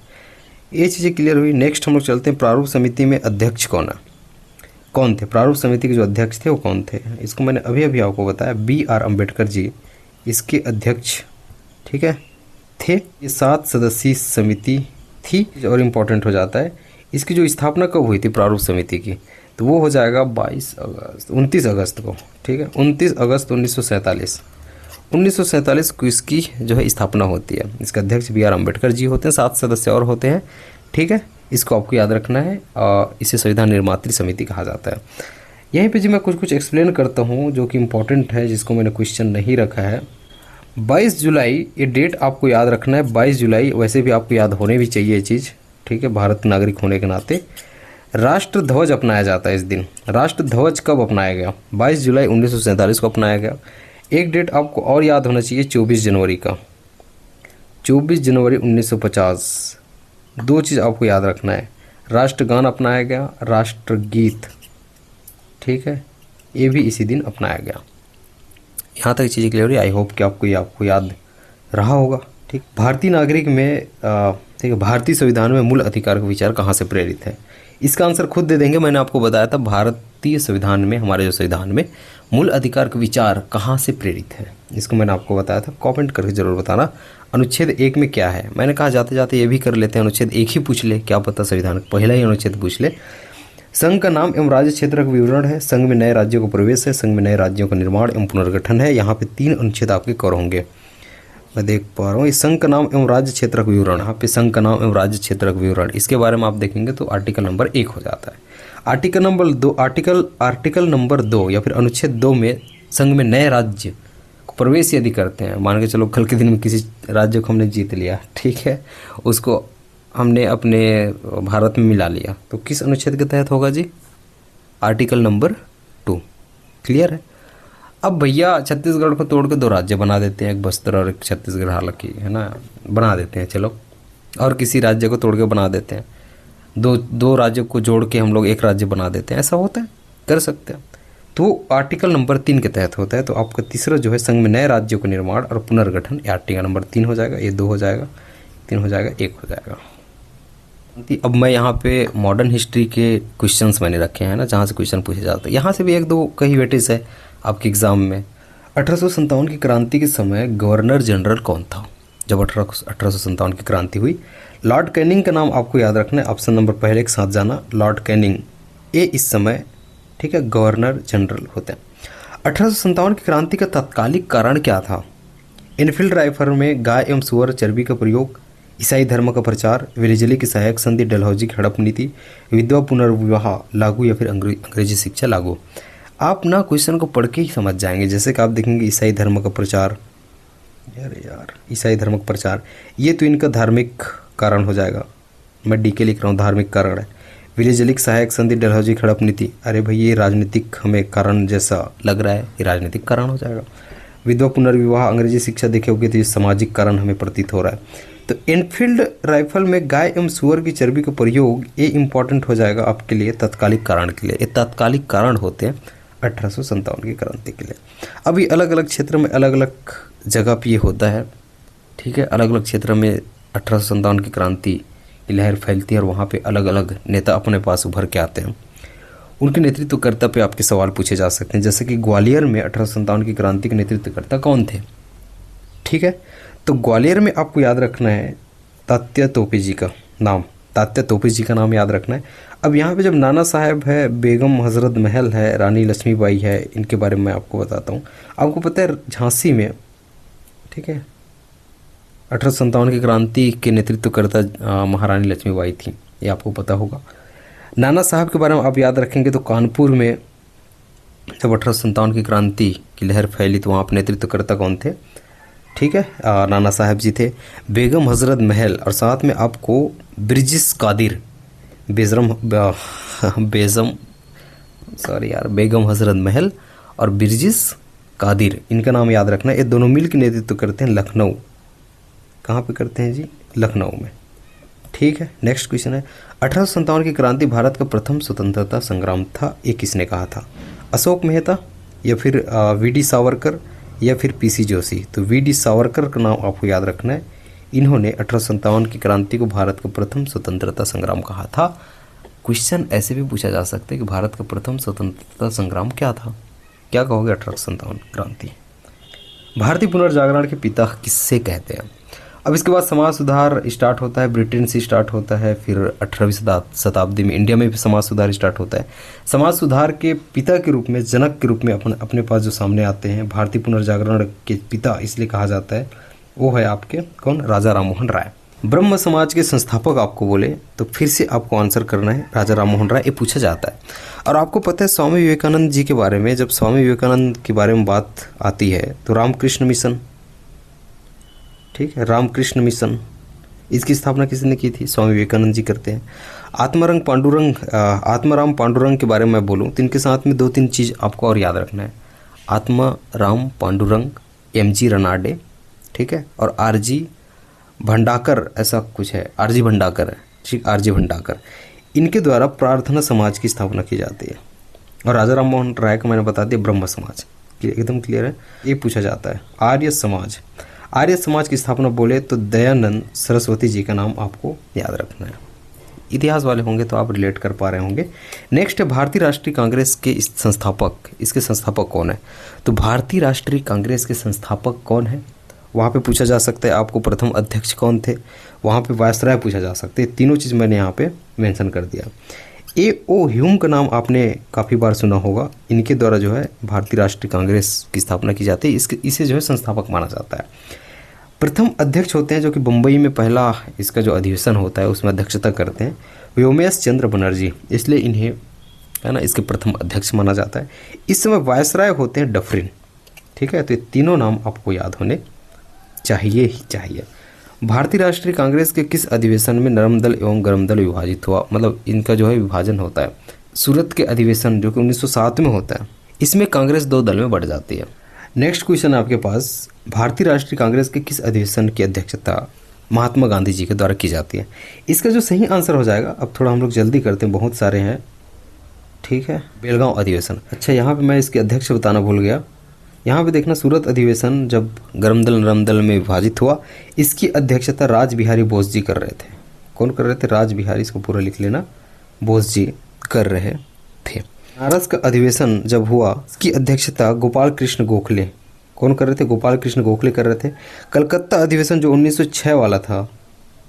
ये चीज़ें क्लियर हुई। नेक्स्ट हम लोग चलते हैं, प्रारूप समिति में अध्यक्ष कौन थे? प्रारूप समिति के जो अध्यक्ष थे वो कौन थे? इसको मैंने अभी आपको बताया, BR अम्बेडकर जी इसके अध्यक्ष, ठीक है, थे। ये 7 सदस्यीय समिति थी। और इम्पोर्टेंट हो जाता है, इसकी जो स्थापना कब हुई थी प्रारूप समिति की, तो वो हो जाएगा 29 अगस्त को। ठीक है, 29 अगस्त 1947 को इसकी जो है स्थापना होती है। इसके अध्यक्ष BR अम्बेडकर जी होते हैं, 7 सदस्य और होते हैं। ठीक है, इसको आपको याद रखना है। इसे संविधान निर्मात्री समिति कहा जाता है। यहीं पे जी मैं कुछ एक्सप्लेन करता हूँ जो कि इम्पोर्टेंट है, जिसको मैंने क्वेश्चन नहीं रखा है। 22 जुलाई, ये डेट आपको याद रखना है। 22 जुलाई, वैसे भी आपको याद होने भी चाहिए ये चीज़, ठीक है, भारत नागरिक होने के नाते। राष्ट्र ध्वज अपनाया जाता है इस दिन। राष्ट्र ध्वज कब अपनाया गया? 22 जुलाई 1947 को अपनाया गया। एक डेट आपको और याद होना चाहिए, 24 जनवरी का, 24 जनवरी 1950। 2 चीज़ आपको याद रखना है, राष्ट्रगान अपनाया गया, राष्ट्रगीत, ठीक है, ये भी इसी दिन अपनाया गया। यहाँ तक चीज़ें क्लियर हुई। आई होप कि आपको याद रहा होगा। ठीक, भारतीय नागरिक में ठीक है, भारतीय संविधान में मूल अधिकार का विचार कहाँ से प्रेरित है? इसका आंसर खुद दे देंगे। मैंने आपको बताया था भारतीय संविधान में, हमारे जो संविधान में मूल अधिकार का विचार कहाँ से प्रेरित है, इसको मैंने आपको बताया था। कमेंट करके जरूर बताना। अनुच्छेद 1 में क्या है? मैंने कहा जाते जाते ये भी कर लेते हैं, अनुच्छेद 1 ही पूछ ले, क्या पता संविधान पहला ही अनुच्छेद पूछ ले। संघ का नाम एवं राज्य क्षेत्र का विवरण है। संघ में नए राज्यों को प्रवेश है। संघ में नए राज्यों का निर्माण एवं पुनर्गठन है। यहाँ पे 3 अनुच्छेद आपके कवर होंगे, मैं देख पा रहा हूँ। इस संघ का नाम एवं राज्य क्षेत्र का विवरण, यहाँ पे संघ का नाम एवं राज्य क्षेत्र का विवरण, इसके बारे में आप देखेंगे तो आर्टिकल नंबर 1 हो जाता है। आर्टिकल नंबर 2 या फिर अनुच्छेद 2 में संघ में नए राज्य को प्रवेश यदि करते हैं, मान के चलो कल के दिन में किसी राज्य को हमने जीत लिया, ठीक है, उसको हमने अपने भारत में मिला लिया, तो किस अनुच्छेद के तहत होगा जी? Article number 2। क्लियर है? अब भैया छत्तीसगढ़ को तोड़ के 2 राज्य बना देते हैं, एक बस्तर और एक छत्तीसगढ़, हालांकि है ना, बना देते हैं चलो, और किसी राज्य को तोड़ के बना देते हैं, दो राज्यों को जोड़ के हम लोग एक राज्य बना देते हैं, ऐसा होता है, कर सकते हैं। तो आर्टिकल नंबर 3 के तहत होता है। तो आपका तीसरा जो है संघ में नए राज्यों का निर्माण और पुनर्गठन, आर्टिकल नंबर 3 हो जाएगा, ये 2 हो जाएगा, 3 हो जाएगा, 1 हो जाएगा। अब मैं यहाँ पे मॉडर्न हिस्ट्री के क्वेश्चंस मैंने रखे हैं ना, जहाँ से क्वेश्चन पूछे जाते हैं। यहाँ से भी एक दो कई वेटेज है आपके एग्जाम में। 1857 की क्रांति के समय गवर्नर जनरल कौन था? जब 1857 की क्रांति हुई, लॉर्ड कैनिंग का नाम आपको याद रखना है। ऑप्शन नंबर पहले के साथ जाना, लॉर्ड कैनिंग। ये इस समय, ठीक है, गवर्नर जनरल होते हैं। 1857 की क्रांति का तात्कालिक कारण क्या था? इनफील्ड राइफल में गाय एवं सुअर चर्बी का प्रयोग, ईसाई धर्म का प्रचार, विलेजली की सहायक संधि, डलहौजी की हड़प नीति, विधवा पुनर्विवाह लागू या फिर अंग्रेजी शिक्षा लागू। आप ना क्वेश्चन को पढ़ के ही समझ जाएंगे। जैसे कि आप देखेंगे ईसाई धर्म का प्रचार, यार ईसाई धर्म का प्रचार, ये तो इनका धार्मिक कारण हो जाएगा। मैं डी के लिख रहा हूँ, धार्मिक कारण है। विलेजली की सहायक संधि, डलहौजी की हड़प नीति, अरे भाई ये राजनीतिक हमें कारण जैसा लग रहा है, ये राजनीतिक कारण हो जाएगा। विधवा पुनर्विवाह, अंग्रेजी शिक्षा देखे होगी तो ये सामाजिक कारण हमें प्रतीत हो रहा है। तो इनफील्ड राइफल में गाय एवं सुअर की चर्बी का प्रयोग, ये इंपॉर्टेंट हो जाएगा आपके लिए तात्कालिक कारण के लिए। ये तात्कालिक कारण होते हैं 1857 की क्रांति के लिए। अभी अलग अलग क्षेत्र में अलग अलग जगह पे ये होता है, ठीक है। अलग अलग क्षेत्र में 1857 की क्रांति की लहर फैलती है और वहाँ पे अलग अलग नेता अपने पास उभर के आते हैं। उनके नेतृत्वकर्ता पे आपके सवाल पूछे जा सकते हैं। जैसे कि ग्वालियर में 1857 की क्रांति के नेतृत्वकर्ता कौन थे? ठीक है, तो ग्वालियर में आपको याद रखना है तात्या तोपे जी का नाम, तात्या तोपे जी का नाम याद रखना है। अब यहाँ पे जब नाना साहब है, बेगम हजरत महल है, रानी लक्ष्मीबाई है, इनके बारे में मैं आपको बताता हूँ। आपको पता है झांसी में, ठीक है, 1857 की क्रांति के नेतृत्वकर्ता महारानी लक्ष्मीबाई थी, ये आपको पता होगा। नाना साहब के बारे में आप याद रखेंगे तो कानपुर में जब 1857 की क्रांति की लहर फैली तो वहाँ पर नेतृत्वकर्ता कौन थे? ठीक है, नाना साहब जी थे। बेगम हजरत महल और साथ में आपको ब्रिजिस कादिर, बेगम हजरत महल और ब्रिजिस कादिर, इनका नाम याद रखना है। ये दोनों मिल के नेतृत्व करते हैं लखनऊ। कहाँ पे करते हैं जी? लखनऊ में। ठीक है, नेक्स्ट क्वेश्चन है 1857 की क्रांति भारत का प्रथम स्वतंत्रता संग्राम था, ये किसने कहा था? अशोक मेहता या फिर वी.डी. सावरकर या फिर पी.सी. जोशी? तो वी.डी. सावरकर का नाम आपको याद रखना है। इन्होंने 1857 की क्रांति को भारत का प्रथम स्वतंत्रता संग्राम कहा था। क्वेश्चन ऐसे भी पूछा जा सकता है कि भारत का प्रथम स्वतंत्रता संग्राम क्या था? क्या कहोगे? 1857 क्रांति। भारतीय पुनर्जागरण के पिता किससे कहते हैं? अब इसके बाद समाज सुधार स्टार्ट होता है, ब्रिटेन से स्टार्ट होता है, फिर 18वीं शताब्दी में इंडिया में भी समाज सुधार स्टार्ट होता है। समाज सुधार के पिता के रूप में, जनक के रूप में अपने पास जो सामने आते हैं, भारतीय पुनर्जागरण के पिता इसलिए कहा जाता है, वो है आपके कौन? राजा राममोहन राय। ब्रह्म समाज के संस्थापक आपको बोले तो फिर से आपको आंसर करना है राजा राममोहन राय, ये पूछा जाता है। और आपको पता है स्वामी विवेकानंद जी के बारे में, जब स्वामी विवेकानंद के बारे में बात आती है तो रामकृष्ण मिशन, ठीक है, रामकृष्ण मिशन, इसकी स्थापना किसने की थी? स्वामी विवेकानंद जी करते हैं। आत्माराम पांडुरंग के बारे में मैं बोलूँ तो इनके साथ में 2-3 चीज़ आपको और याद रखना है। आत्माराम पांडुरंग, एम.जी. रनाडे, ठीक है, और आर.जी. भंडाकर, ऐसा कुछ है, आर.जी. भंडाकर है, ठीक, आर.जी. भंडाकर, इनके द्वारा प्रार्थना समाज की स्थापना की जाती है। और राजा राममोहन राय को मैंने बता दिया ब्रह्म समाज, एकदम क्लियर है। ये पूछा जाता है आर्य समाज, आर्य समाज की स्थापना बोले तो दयानंद सरस्वती जी का नाम आपको याद रखना है। इतिहास वाले होंगे तो आप रिलेट कर पा रहे होंगे। नेक्स्ट है भारतीय राष्ट्रीय कांग्रेस के संस्थापक, इसके संस्थापक कौन है? तो भारतीय राष्ट्रीय कांग्रेस के संस्थापक कौन है वहाँ पे पूछा जा सकता है। आपको प्रथम अध्यक्ष कौन थे, वहाँ पे वायसराय पूछा जा सकते हैं। तीनों चीज़ मैंने यहाँ पे मेंशन कर दिया। ए.ओ. ह्यूम का नाम आपने काफ़ी बार सुना होगा, इनके द्वारा जो है भारतीय राष्ट्रीय कांग्रेस की स्थापना की जाती है। इसे जो है संस्थापक माना जाता है। प्रथम अध्यक्ष होते हैं जो कि बम्बई में पहला इसका जो अधिवेशन होता है उसमें अध्यक्षता करते हैं, व्योमेश चंद्र बनर्जी, इसलिए इन्हें है ना इसके प्रथम अध्यक्ष माना जाता है। इस समय वायसराय होते हैं डफरिन, ठीक है। तो ये तीनों नाम आपको याद होने चाहिए ही चाहिए। भारतीय राष्ट्रीय कांग्रेस के किस अधिवेशन में नरम दल एवं गरम दल विभाजित हुआ? मतलब इनका जो है विभाजन होता है। सूरत के अधिवेशन जो कि 1907 में होता है, इसमें कांग्रेस 2 दल में बढ़ जाती है। नेक्स्ट क्वेश्चन आपके पास, भारतीय राष्ट्रीय कांग्रेस के किस अधिवेशन की अध्यक्षता महात्मा गांधी जी के द्वारा की जाती है? इसका जो सही आंसर हो जाएगा, अब थोड़ा हम लोग जल्दी करते हैं, बहुत सारे हैं, ठीक है, बेलगांव अधिवेशन। अच्छा, यहाँ पे मैं इसके अध्यक्ष बताना भूल गया। यहाँ पे देखना, सूरत अधिवेशन जब गरम दल नरम दल में विभाजित हुआ, इसकी अध्यक्षता राज बिहारी बोस जी कर रहे थे। कौन कर रहे थे? राज बिहारी, इसको पूरा लिख लेना, बोस जी कर रहे थे। बनारस का अधिवेशन जब हुआ, इसकी अध्यक्षता गोपाल कृष्ण गोखले, कौन कर रहे थे? गोपाल कृष्ण गोखले कर रहे थे। कलकत्ता अधिवेशन जो 1906 वाला था,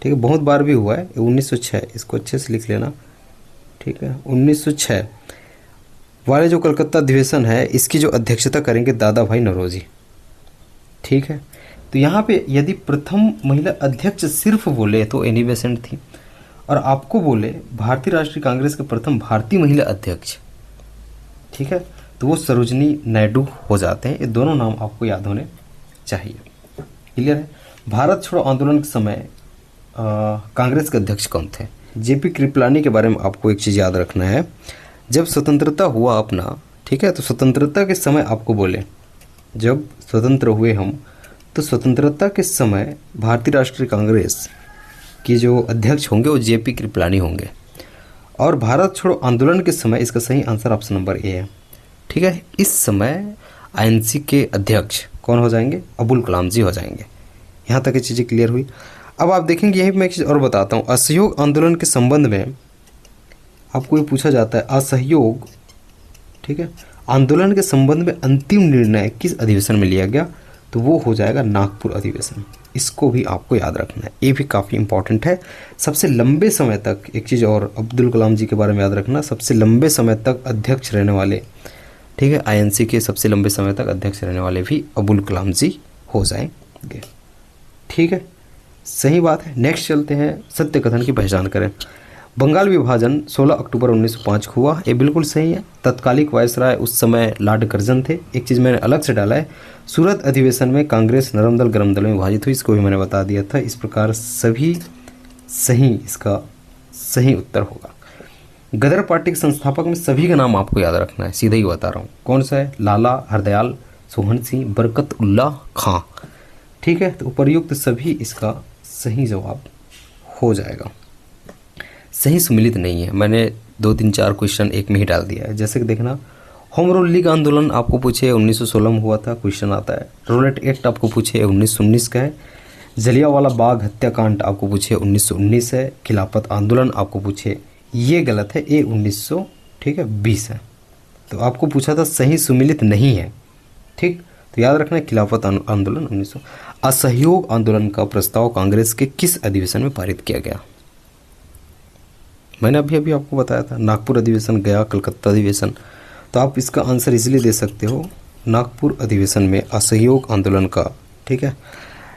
ठीक है, बहुत बार भी हुआ है, 1906, इसको अच्छे से लिख लेना, ठीक है। 1906 वाले जो कलकत्ता अधिवेशन है, इसकी जो अध्यक्षता करेंगे दादा भाई नौरोजी, ठीक है। तो यहाँ पे यदि प्रथम महिला अध्यक्ष सिर्फ बोले तो एनी बेसेंट थी, और आपको बोले भारतीय राष्ट्रीय कांग्रेस के प्रथम भारतीय महिला अध्यक्ष, ठीक है, तो वो सरोजनी नायडू हो जाते हैं। ये दोनों नाम आपको याद होने चाहिए। क्लियर है? भारत छोड़ो आंदोलन के समय कांग्रेस के अध्यक्ष कौन थे? जेपी कृपलानी के बारे में आपको एक चीज़ याद रखना है। जब स्वतंत्रता हुआ अपना, ठीक है, तो स्वतंत्रता के समय आपको बोले, जब स्वतंत्र हुए हम, तो स्वतंत्रता के समय भारतीय राष्ट्रीय कांग्रेस के जो अध्यक्ष होंगे वो जेपी कृपलानी होंगे। और भारत छोड़ो आंदोलन के समय इसका सही आंसर ऑप्शन नंबर ए है, ठीक है। इस समय आईएनसी के अध्यक्ष कौन हो जाएंगे? अबुल कलाम जी हो जाएंगे। यहाँ तक ये चीज़ें क्लियर हुई। अब आप देखेंगे, यहीं पर मैं एक चीज़ और बताता हूँ। असहयोग आंदोलन के संबंध में आपको ये पूछा जाता है, असहयोग, ठीक है, आंदोलन के संबंध में अंतिम निर्णय किस अधिवेशन में लिया गया? तो वो हो जाएगा नागपुर अधिवेशन। इसको भी आपको याद रखना है, ये भी काफ़ी इंपॉर्टेंट है। सबसे लंबे समय तक, एक चीज़ और अब्दुल कलाम जी के बारे में याद रखना, सबसे लंबे समय तक अध्यक्ष रहने वाले, ठीक है, आईएनसी के सबसे लंबे समय तक अध्यक्ष रहने वाले भी अबुल कलाम जी हो जाएंगे, ठीक है, सही बात है। नेक्स्ट चलते हैं, सत्य कथन की पहचान करें। बंगाल विभाजन 16 अक्टूबर 1905 को हुआ, ये बिल्कुल सही है। तत्कालिक वायसराय उस समय लॉर्ड कर्जन थे। एक चीज़ मैंने अलग से डाला है, सूरत अधिवेशन में कांग्रेस नरम दल गरम दल में विभाजित हुई, इसको भी मैंने बता दिया था। इस प्रकार सभी सही, इसका सही उत्तर होगा। गदर पार्टी के संस्थापक में सभी का नाम आपको याद रखना है, सीधा ही बता रहा हूँ। कौन सा है? लाला हरदयाल, सोहन सिंह, बरकत उल्ला खां, ठीक है। तो उपर्युक्त सभी इसका सही जवाब हो जाएगा। सही सुमिलित नहीं है, मैंने 2 3 4 क्वेश्चन एक में ही डाल दिया है। जैसे कि देखना, होम रूल लीग आंदोलन आपको पूछे 1916 में हुआ था, क्वेश्चन आता है। रोलेट एक्ट आपको पूछे 1919 का है। जलियांवाला बाग हत्याकांड आपको पूछे 1919 है। खिलाफत आंदोलन आपको पूछे, ये गलत है, ये 1900, ठीक है, 20 है। तो आपको पूछा था सही सुमिलित नहीं है, ठीक, तो याद रखना है खिलाफत आंदोलन 1900। असहयोग आंदोलन का प्रस्ताव कांग्रेस के किस अधिवेशन में पारित किया गया? मैंने अभी अभी आपको बताया था, नागपुर अधिवेशन, गया, कलकत्ता अधिवेशन। तो आप इसका आंसर इजीली दे सकते हो, नागपुर अधिवेशन में असहयोग आंदोलन का, ठीक है।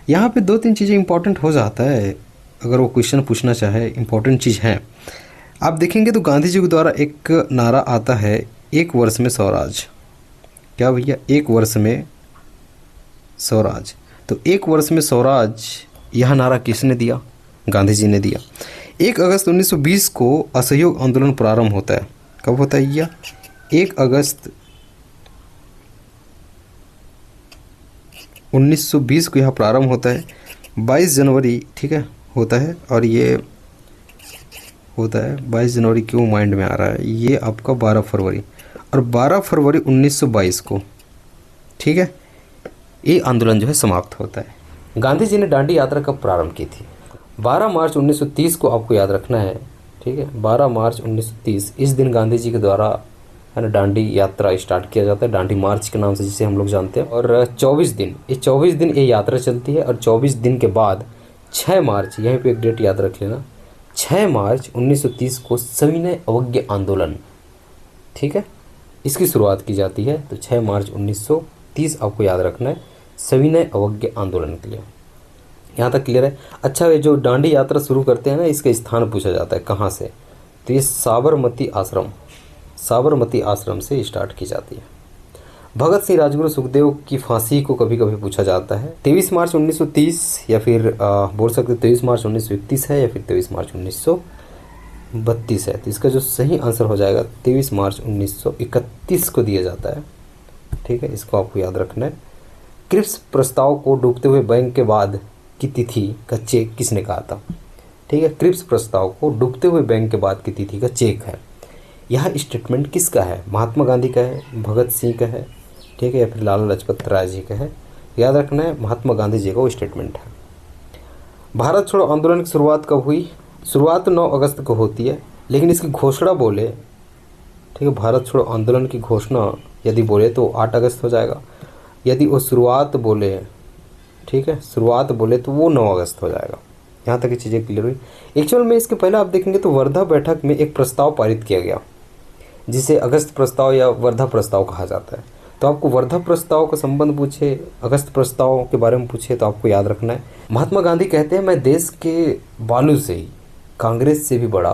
यहाँ पे 2 3 चीज़ें इंपॉर्टेंट हो जाता है, अगर वो क्वेश्चन पूछना चाहे, इंपॉर्टेंट चीज़ है। आप देखेंगे तो गांधी जी के द्वारा एक नारा आता है, 1 वर्ष में स्वराज। क्या भैया? 1 वर्ष में स्वराज। तो 1 वर्ष में स्वराज, यह नारा किसने दिया? गांधी जी ने दिया। 1 अगस्त 1920 को असहयोग आंदोलन प्रारंभ होता है। कब होता है यह? 1 अगस्त 1920 को यह प्रारंभ होता है। 22 जनवरी, ठीक है, होता है। और ये होता है 22 जनवरी, क्यों माइंड में आ रहा है, ये आपका 12 फरवरी, और 12 फरवरी 1922 को, ठीक है, ये आंदोलन जो है समाप्त होता है। गांधी जी ने दांडी यात्रा कब प्रारंभ की थी? 12 मार्च 1930 को आपको याद रखना है, ठीक है, 12 मार्च 1930। इस दिन गांधी जी के द्वारा, है ना, दांडी यात्रा स्टार्ट किया जाता है, दांडी मार्च के नाम से जिसे हम लोग जानते हैं। और 24 दिन ये यात्रा चलती है। और 24 दिन के बाद 6 मार्च, यहीं पे एक डेट याद रख लेना, 6 मार्च 1930 को सविनय अवज्ञा आंदोलन, ठीक है, इसकी शुरुआत की जाती है। तो 6 मार्च 1930 आपको याद रखना है सविनय अवज्ञा आंदोलन के लिए। यहाँ तक क्लियर है? अच्छा, ये जो दांडी यात्रा शुरू करते हैं ना, इसका स्थान पूछा जाता है कहाँ से, तो ये साबरमती आश्रम से स्टार्ट की जाती है। भगत सिंह, राजगुरु, सुखदेव की फांसी को कभी कभी पूछा जाता है। 23 मार्च 1930, या फिर बोल सकते 23 मार्च 1931 है, या फिर 23 मार्च 1932 है। तो इसका जो सही आंसर हो जाएगा 23 मार्च 1931 को दिया जाता है, ठीक है, इसको आपको याद रखना है। क्रिप्स प्रस्ताव को डूबते हुए बैंक के बाद की तिथि का चेक किसने कहा था? ठीक है, क्रिप्स प्रस्ताव को डूबते हुए बैंक के बाद की तिथि का चेक है। यह स्टेटमेंट किसका है? महात्मा गांधी का है, भगत सिंह का है, ठीक है, या फिर लाला लाजपत राय जी का है? याद रखना है महात्मा गांधी जी का वो स्टेटमेंट है। भारत छोड़ो आंदोलन की शुरुआत कब हुई? शुरुआत 9 अगस्त को होती है, लेकिन इसकी घोषणा बोले, ठीक है, भारत छोड़ो आंदोलन की घोषणा यदि बोले तो 8 अगस्त हो जाएगा। यदि वो शुरुआत बोले, ठीक है, शुरुआत बोले तो वो 9 अगस्त हो जाएगा। यहाँ तक की चीज़ें क्लियर हुई। एक्चुअल में इसके पहले आप देखेंगे तो वर्धा बैठक में एक प्रस्ताव पारित किया गया, जिसे अगस्त प्रस्ताव या वर्धा प्रस्ताव कहा जाता है। तो आपको वर्धा प्रस्ताव का संबंध पूछे, अगस्त प्रस्ताव के बारे में पूछे तो आपको याद रखना है। महात्मा गांधी कहते हैं, मैं देश के बालू से ही कांग्रेस से भी बड़ा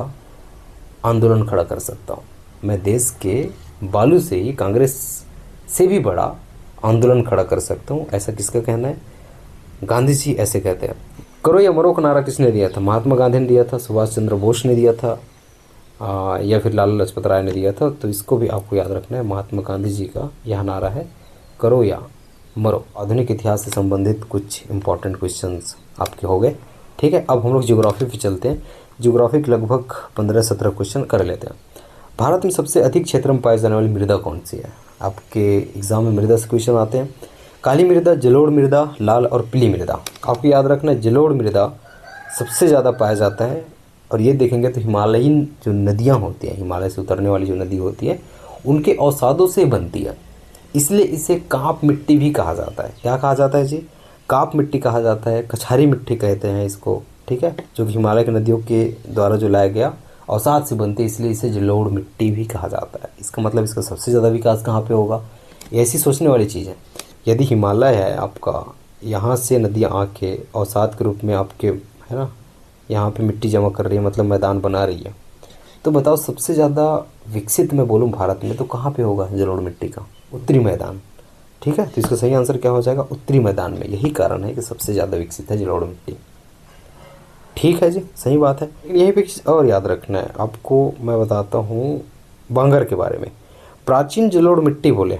आंदोलन खड़ा कर सकता हूँ। मैं देश के बालू से ही कांग्रेस से भी बड़ा आंदोलन खड़ा कर सकता हूँ। ऐसा किसका कहना है? गांधी जी ऐसे कहते हैं। करो या मरो का नारा किसने दिया था? महात्मा गांधी ने दिया था, सुभाष चंद्र बोस ने दिया था, या फिर लाला लाजपत राय ने दिया था। तो इसको भी आपको याद रखना है। महात्मा गांधी जी का यह नारा है, करो या मरो। आधुनिक इतिहास से संबंधित कुछ इंपॉर्टेंट क्वेश्चंस आपके हो गए। ठीक है, अब हम लोग ज्योग्राफी पे चलते हैं। ज्योग्राफी के लगभग 15-17 क्वेश्चन कर लेते हैं। भारत में सबसे अधिक क्षेत्र में पाई जाने वाली मृदा कौन सी है? आपके एग्जाम में मृदा से क्वेश्चन आते हैं। काली मृदा, जलोढ़ मृदा, लाल और पीली मृदा। आपको याद रखना है, जलोढ़ मृदा सबसे ज़्यादा पाया जाता है। और ये देखेंगे तो हिमालयीन जो नदियाँ होती हैं, हिमालय से उतरने वाली जो नदी होती है, उनके अवसादों से बनती है, इसलिए इसे काप मिट्टी भी कहा जाता है। क्या कहा जाता है जी? काप मिट्टी कहा जाता है, कछारी मिट्टी कहते हैं इसको, ठीक है, जो कि हिमालय की नदियों के द्वारा जो लाया गया अवसाद से बनती है, इसलिए इसे जलोढ़ मिट्टी भी कहा जाता है। इसका मतलब इसका सबसे ज़्यादा विकास कहाँ पे होगा? ऐसी सोचने वाली चीज़ है। यदि हिमालय है आपका, यहाँ से नदियाँ आके अवसाद के रूप में आपके, है ना, यहाँ पे मिट्टी जमा कर रही है, मतलब मैदान बना रही है, तो बताओ सबसे ज़्यादा विकसित मैं बोलूँ भारत में तो कहाँ पे होगा जलोढ़ मिट्टी का? उत्तरी मैदान। ठीक है, तो इसका सही आंसर क्या हो जाएगा? उत्तरी मैदान में। यही कारण है कि सबसे ज़्यादा विकसित है जलोढ़ मिट्टी। ठीक है जी, सही बात है। यही पे और याद रखना है आपको, मैं बताता हूँ बांगर के बारे में। प्राचीन जलोढ़ मिट्टी बोले,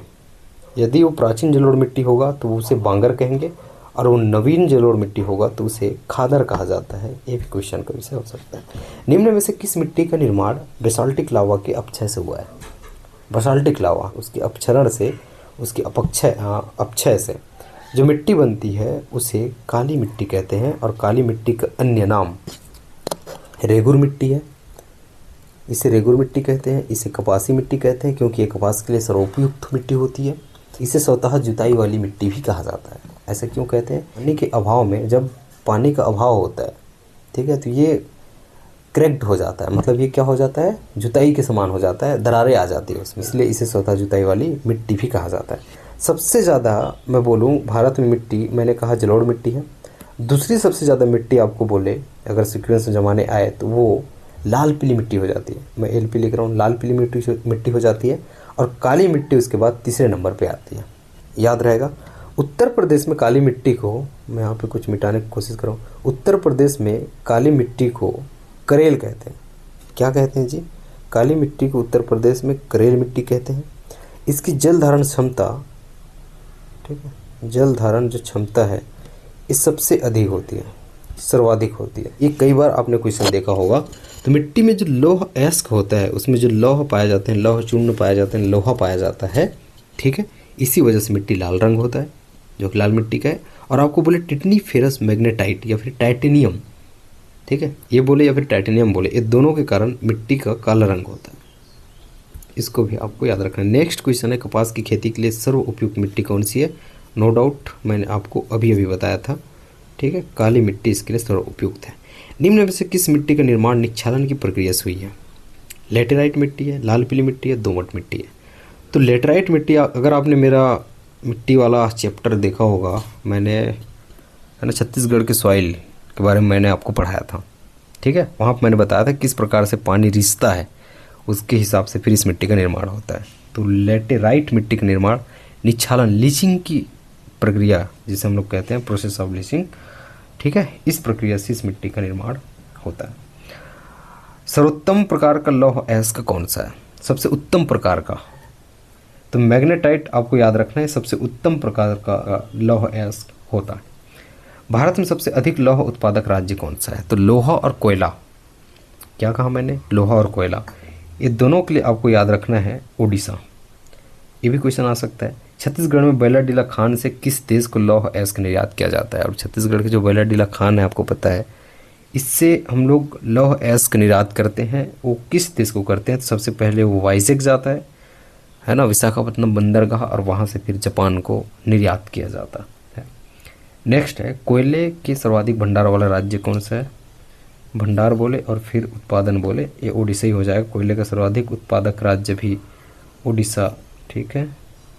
यदि वो प्राचीन जलोढ़ मिट्टी होगा तो उसे बांगर कहेंगे, और वो नवीन जलोढ़ मिट्टी होगा तो उसे खादर कहा जाता है। ये भी क्वेश्चन का विषय हो सकता है। निम्न में से किस मिट्टी का निर्माण बेसाल्टिक लावा के अपक्षय से हुआ है? बेसाल्टिक लावा, उसके अपक्षरण से, उसके अपक्षय से जो मिट्टी बनती है उसे काली मिट्टी कहते हैं। और काली मिट्टी का अन्य नाम रेगुर मिट्टी है। इसे रेगुर मिट्टी कहते हैं। इसे कपासी मिट्टी कहते हैं, क्योंकि ये कपास के लिए सर्वोपयुक्त मिट्टी होती है। इसे स्वतः जुताई वाली मिट्टी भी कहा जाता है। ऐसा क्यों कहते हैं? पानी के अभाव में, जब पानी का अभाव होता है, ठीक है, तो ये क्रैक्ड हो जाता है, मतलब ये क्या हो जाता है? जुताई के समान हो जाता है, दरारें आ जाती है उसमें, इसलिए इसे स्वतः जुताई वाली मिट्टी भी कहा जाता है। सबसे ज़्यादा मैं बोलूँ भारत में मिट्टी, मैंने कहा जलोढ़ मिट्टी है। दूसरी सबसे ज़्यादा मिट्टी आपको बोले अगर सीक्वेंस में जमाने आए तो वो लाल पीली मिट्टी हो जाती है। मैं LP लिख रहा हूँ, लाल पीली मिट्टी हो जाती है। और काली मिट्टी उसके बाद तीसरे नंबर पे आती है। याद रहेगा। उत्तर प्रदेश में काली मिट्टी को, मैं यहाँ पे कुछ मिटाने की कोशिश कर रहा हूँ, उत्तर प्रदेश में काली मिट्टी को करेल कहते हैं। क्या कहते हैं जी? काली मिट्टी को उत्तर प्रदेश में करेल मिट्टी कहते हैं। इसकी जल धारण क्षमता, ठीक है, जल धारण जो क्षमता है इस सबसे अधिक होती है, सर्वाधिक होती है। ये कई बार आपने क्वेश्चन देखा होगा। तो मिट्टी में जो लौह अयस्क होता है उसमें जो लौह पाए जाते हैं, लौह चूर्ण पाए जाते हैं, लोहा पाया जाता है, ठीक है, इसी वजह से मिट्टी लाल रंग होता है, जो कि लाल मिट्टी का है। और आपको बोले टिटनी फेरस मैग्नेटाइट या फिर टाइटेनियम, ठीक है, ये बोले या फिर टाइटेनियम बोले, ये दोनों के कारण मिट्टी का काला रंग होता है। इसको भी आपको याद रखना है। नेक्स्ट क्वेश्चन है, कपास की खेती के लिए सर्व उपयुक्त मिट्टी कौन सी है? नो डाउट मैंने आपको अभी अभी बताया था, ठीक है, काली मिट्टी इसके लिए सर्व उपयुक्त है। निम्न में से किस मिट्टी का निर्माण निक्षालन की प्रक्रिया से हुई है? लेटेराइट मिट्टी है, लाल पीली मिट्टी है, दोमट मिट्टी है। तो लेटेराइट मिट्टी, अगर आपने मेरा मिट्टी वाला चैप्टर देखा होगा, मैंने, है ना, छत्तीसगढ़ के सॉइल के बारे में मैंने आपको पढ़ाया था, ठीक है, वहाँ पर मैंने बताया था किस प्रकार से पानी रिसता है, उसके हिसाब से फिर इस मिट्टी का निर्माण होता है। तो लेटेराइट मिट्टी का निर्माण निक्षालन, लीचिंग की प्रक्रिया जिसे हम लोग कहते हैं प्रोसेस ऑफ लीचिंग, ठीक है, इस प्रक्रिया से इस मिट्टी का निर्माण होता है। सर्वोत्तम प्रकार का लौह अयस्क कौन सा है? सबसे उत्तम प्रकार का, तो मैग्नेटाइट आपको याद रखना है, सबसे उत्तम प्रकार का लौह अयस्क होता है। भारत में सबसे अधिक लौह उत्पादक राज्य कौन सा है? तो लोहा और कोयला, क्या कहा मैंने? लोहा और कोयला, ये दोनों के लिए आपको याद रखना है ओडिशा। ये भी क्वेश्चन आ सकता है। छत्तीसगढ़ में बैलाडीला खान से किस देश को लौह अयस्क निर्यात किया जाता है? और छत्तीसगढ़ के जो बैलाडीला खान है, आपको पता है, इससे हम लोग लौह अयस्क निर्यात करते हैं। वो किस देश को करते हैं? तो सबसे पहले वो वाइजैक जाता है ना, विशाखापट्टनम बंदरगाह, और वहाँ से फिर जापान को निर्यात किया जाता है। नेक्स्ट है, कोयले के सर्वाधिक भंडार वाला राज्य कौन सा है? भंडार बोले और फिर उत्पादन बोले, ये ओडिशा ही हो जाएगा। कोयले का सर्वाधिक उत्पादक राज्य भी ओडिशा, ठीक है,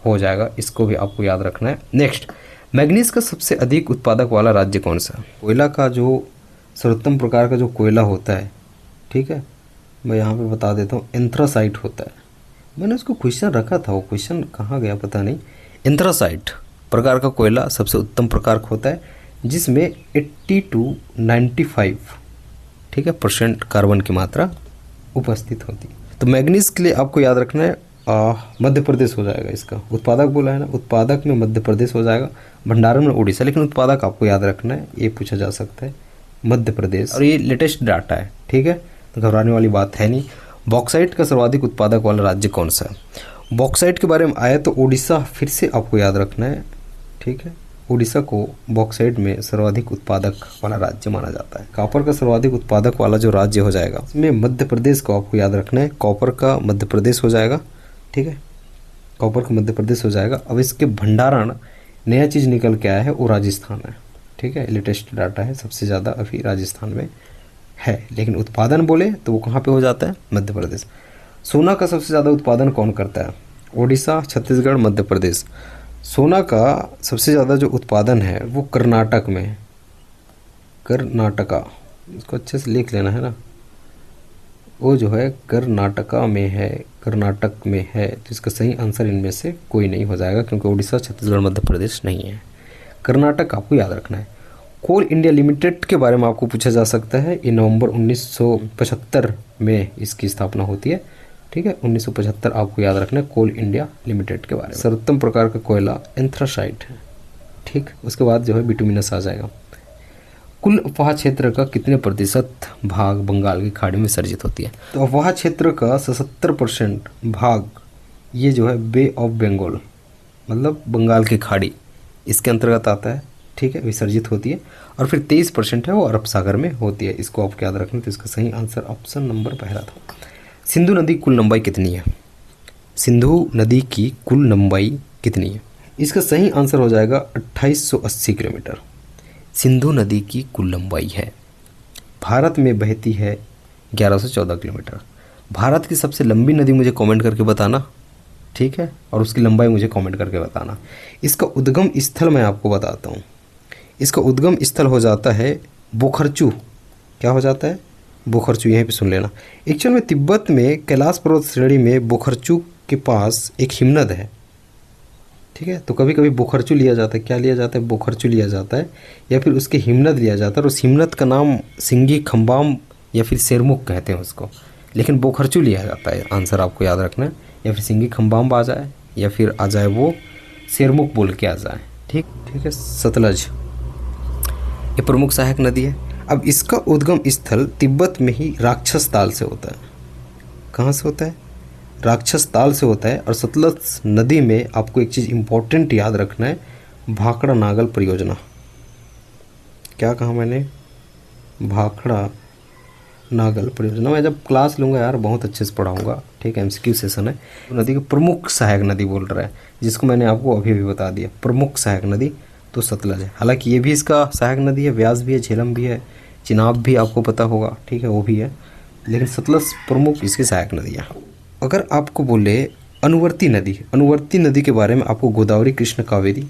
हो जाएगा। इसको भी आपको याद रखना है। नेक्स्ट, मैग्नीज का सबसे अधिक उत्पादक वाला राज्य कौन सा? कोयला का जो सर्वोत्तम प्रकार का जो कोयला होता है, ठीक है, मैं यहाँ पे बता देता हूँ, एंथ्रासाइट होता है। मैंने उसको क्वेश्चन रखा था, वो क्वेश्चन कहाँ गया पता नहीं। एंथ्रासाइट प्रकार का कोयला सबसे उत्तम प्रकार का होता है, जिसमें 80 to 95, ठीक है, % कार्बन की मात्रा उपस्थित होती है। तो मैग्नीज के लिए आपको याद रखना है मध्य प्रदेश हो जाएगा। इसका उत्पादक बोला है ना, उत्पादक में मध्य प्रदेश हो जाएगा, भंडारण में उड़ीसा, लेकिन उत्पादक आपको याद रखना है, ये पूछा जा सकता है मध्य प्रदेश। और ये लेटेस्ट डाटा है, ठीक है, तो घबराने वाली बात है नहीं। बॉक्साइट का सर्वाधिक उत्पादक वाला राज्य कौन सा है? बॉक्साइट के बारे में आया तो उड़ीसा फिर से आपको याद रखना है, ठीक है, उड़ीसा को बॉक्साइट में सर्वाधिक उत्पादक वाला राज्य माना जाता है। कॉपर का सर्वाधिक उत्पादक वाला जो राज्य हो जाएगा, इसमें मध्य प्रदेश को आपको याद रखना है। कॉपर का मध्य प्रदेश हो जाएगा, ठीक है, कॉपर का मध्य प्रदेश हो जाएगा। अब इसके भंडारण नया चीज़ निकल के आया है, वो राजस्थान है, ठीक है, लेटेस्ट डाटा है, सबसे ज़्यादा अभी राजस्थान में है। लेकिन उत्पादन बोले तो वो कहाँ पे हो जाता है? मध्य प्रदेश। सोना का सबसे ज़्यादा उत्पादन कौन करता है? ओडिशा, छत्तीसगढ़, मध्य प्रदेश। सोना का सबसे ज़्यादा जो उत्पादन है वो कर्नाटक में है, कर्नाटका, इसको अच्छे से लिख लेना है ना, वो जो है कर्नाटका में है, कर्नाटक में है। तो इसका सही आंसर इनमें से कोई नहीं हो जाएगा, क्योंकि उड़ीसा, छत्तीसगढ़, मध्य प्रदेश नहीं है, कर्नाटक आपको याद रखना है। कोल इंडिया लिमिटेड के बारे में आपको पूछा जा सकता है। ये नवंबर 1975 में इसकी स्थापना होती है, ठीक है, 1975 आपको याद रखना है कोल इंडिया लिमिटेड के बारे में। सर्वोत्तम प्रकार का कोयला एंथ्रासाइट है, ठीक। उसके बाद जो है बिटुमिनस आ जाएगा। कुल अफवाह क्षेत्र का कितने % भाग बंगाल की खाड़ी में विसर्जित होती है? तो अफवाह क्षेत्र का 77% भाग ये जो है बे ऑफ बंगाल, मतलब बंगाल की खाड़ी, इसके अंतर्गत आता है, ठीक है, विसर्जित होती है। और फिर 23% है वो अरब सागर में होती है। इसको आपको याद रखना। तो इसका सही आंसर ऑप्शन नंबर पहला था। सिंधु नदी की कुल लंबाई कितनी है? सिंधु नदी की कुल लंबाई कितनी है? इसका सही आंसर हो जाएगा 2880 किलोमीटर। सिंधु नदी की कुल लंबाई है। भारत में बहती है 1114 किलोमीटर। भारत की सबसे लंबी नदी मुझे कमेंट करके बताना, ठीक है, और उसकी लंबाई मुझे कमेंट करके बताना। इसका उद्गम स्थल मैं आपको बताता हूँ। इसका उद्गम स्थल हो जाता है बोखरचू। क्या हो जाता है? बोखरचू। यहीं पे सुन लेना। एक्चुअल में तिब्बत में कैलाश पर्वत श्रेणी में बोखरचू के पास एक हिमनद है, ठीक है। तो कभी कभी बोखरचू लिया जाता है। क्या लिया जाता है? बोखरचू लिया जाता है, या फिर उसके हिमनद लिया जाता है। और उस हिमनद का नाम सिंगी खम्बाम या फिर शेरमुख कहते हैं उसको, लेकिन बोखरचू लिया जाता है। आंसर आपको याद रखना है। या फिर सिंगी खम्बाम आ जाए, या फिर आ जाए वो शेरमुख बोल के आ जाए, ठीक है। सतलज ये प्रमुख सहायक नदी है। अब इसका उद्गम स्थल तिब्बत में ही राक्षस ताल से होता है। कहाँ से होता है? राक्षस ताल से होता है। और सतलज नदी में आपको एक चीज़ इम्पोर्टेंट याद रखना है, भाखड़ा नागल परियोजना। क्या कहा मैंने? भाखड़ा नागल परियोजना। मैं जब क्लास लूँगा यार बहुत अच्छे से पढ़ाऊँगा, ठीक है, MCQ सेशन है। नदी की प्रमुख सहायक नदी बोल रहा है, जिसको मैंने आपको अभी भी बता दिया। प्रमुख सहायक नदी तो सतलज है। हालांकि ये भी इसका सहायक नदी है, व्यास भी है, झेलम भी है, चिनाब भी आपको पता होगा, ठीक है, वो भी है, लेकिन सतलज प्रमुख इसकी सहायक नदी है। अगर आपको बोले अनुवर्ती नदी, अनुवर्ती नदी के बारे में आपको गोदावरी, कृष्ण, कावेरी,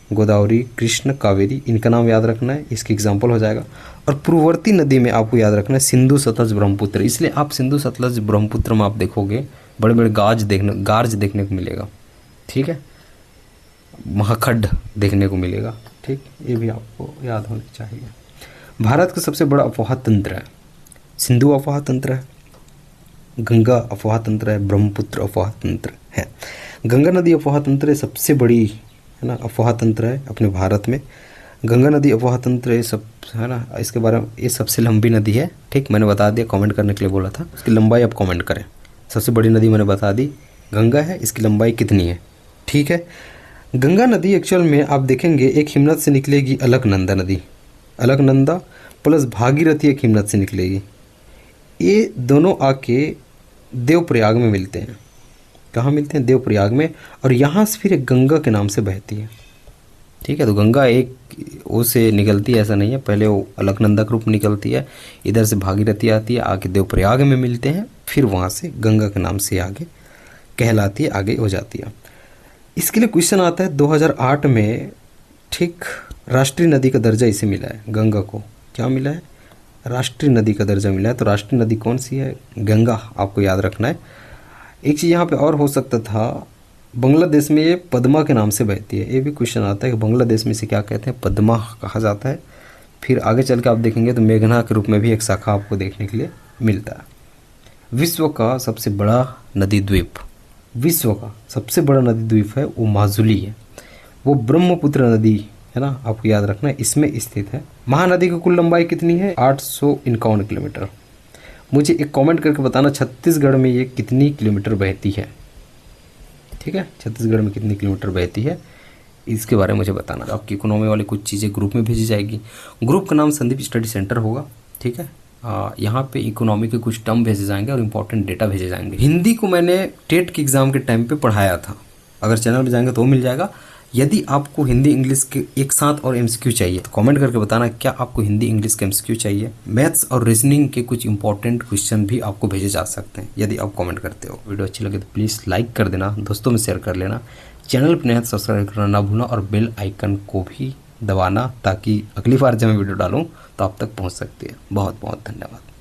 गोदावरी, कृष्ण, कावेरी, इनका नाम याद रखना है, इसकी एग्जाम्पल हो जाएगा। और पूर्ववर्ती नदी में आपको याद रखना है सिंधु, सतलज, ब्रह्मपुत्र। इसलिए आप सिंधु, सतलज, ब्रह्मपुत्र में आप देखोगे बड़े बड़े गार्ज देखने को मिलेगा, ठीक है, महाखड्ड देखने को मिलेगा, ठीक। ये भी आपको याद होना चाहिए। भारत का सबसे बड़ा अफवाह तंत्र है। सिंधु अफवाह तंत्र है, गंगा अफवाह तंत्र है, ब्रह्मपुत्र अफवाह तंत्र है। गंगा नदी अफवाह तंत्र सबसे बड़ी है ना, अफवाह तंत्र है अपने भारत में। गंगा नदी अफवाह तंत्र ये सब है ना, इसके बारे में ये सबसे लंबी नदी है, ठीक। मैंने बता दिया, कमेंट करने के लिए बोला था। उसकी लंबाई आप कमेंट करें। सबसे बड़ी नदी मैंने बता दी गंगा है, इसकी लंबाई कितनी है, ठीक है। गंगा नदी एक्चुअल में आप देखेंगे एक हिमनद से निकलेगी अलकनंदा नदी। अलकनंदा प्लस भागीरथी एक हिमनद से निकलेगी। ये दोनों आके देवप्रयाग में मिलते हैं। कहाँ मिलते हैं? देवप्रयाग में। और यहाँ से फिर एक गंगा के नाम से बहती है। ठीक है, तो गंगा एक वो से निकलती है, ऐसा नहीं है, पहले वो अलकनंदा के रूप में निकलती है, इधर से भागीरथी आती है, आके देवप्रयाग में मिलते हैं, फिर वहाँ से गंगा के नाम से आगे कहलाती है, आगे हो जाती है। इसके लिए क्वेश्चन आता है 2008 में, ठीक, राष्ट्रीय नदी का दर्जा इसे मिला है, गंगा को क्या मिला है? राष्ट्रीय नदी का दर्जा मिला है। तो राष्ट्रीय नदी कौन सी है? गंगा, आपको याद रखना है। एक चीज़ यहाँ पे और हो सकता था, बांग्लादेश में ये पद्मा के नाम से बहती है। ये भी क्वेश्चन आता है कि बांग्लादेश में इसे क्या कहते हैं? पद्मा कहा जाता है। फिर आगे चल के आप देखेंगे तो मेघना के रूप में भी एक शाखा आपको देखने के लिए मिलता है। विश्व का सबसे बड़ा नदी द्वीप, विश्व का सबसे बड़ा नदी द्वीप है वो माजुली है। वो ब्रह्मपुत्र नदी है ना, आपको याद रखना है, इसमें स्थित है। महानदी की कुल लंबाई कितनी है? 851 किलोमीटर। मुझे एक कमेंट करके बताना छत्तीसगढ़ में ये कितनी किलोमीटर बहती है। ठीक है, छत्तीसगढ़ में कितनी किलोमीटर बहती है इसके बारे में मुझे बताना। आपकी इकोनॉमी वाली कुछ चीज़ें ग्रुप में भेजी जाएगी। ग्रुप का नाम संदीप स्टडी सेंटर होगा। ठीक है, यहाँ पे इकोनॉमी के कुछ टर्म भेजे जाएंगे और इंपॉर्टेंट डेटा भेजे जाएंगे। हिंदी को मैंने टेट के एग्जाम के टाइम पे पढ़ाया था, अगर चैनल में जाएंगे तो मिल जाएगा। यदि आपको हिंदी इंग्लिश के एक साथ और एमसीक्यू चाहिए तो कमेंट करके बताना क्या आपको हिंदी इंग्लिश के एमसीक्यू चाहिए। मैथ्स और रीजनिंग के कुछ इंपॉर्टेंट क्वेश्चन भी आपको भेजे जा सकते हैं यदि आप कमेंट करते हो। वीडियो अच्छी लगे तो प्लीज़ लाइक कर देना, दोस्तों में शेयर कर लेना, चैनल पर नया सब्सक्राइब करना ना भूलना और बेल आइकन को भी दबाना ताकि अगली बार जब मैं वीडियो डालूँ तो आप तक पहुँच सकती है। बहुत बहुत धन्यवाद।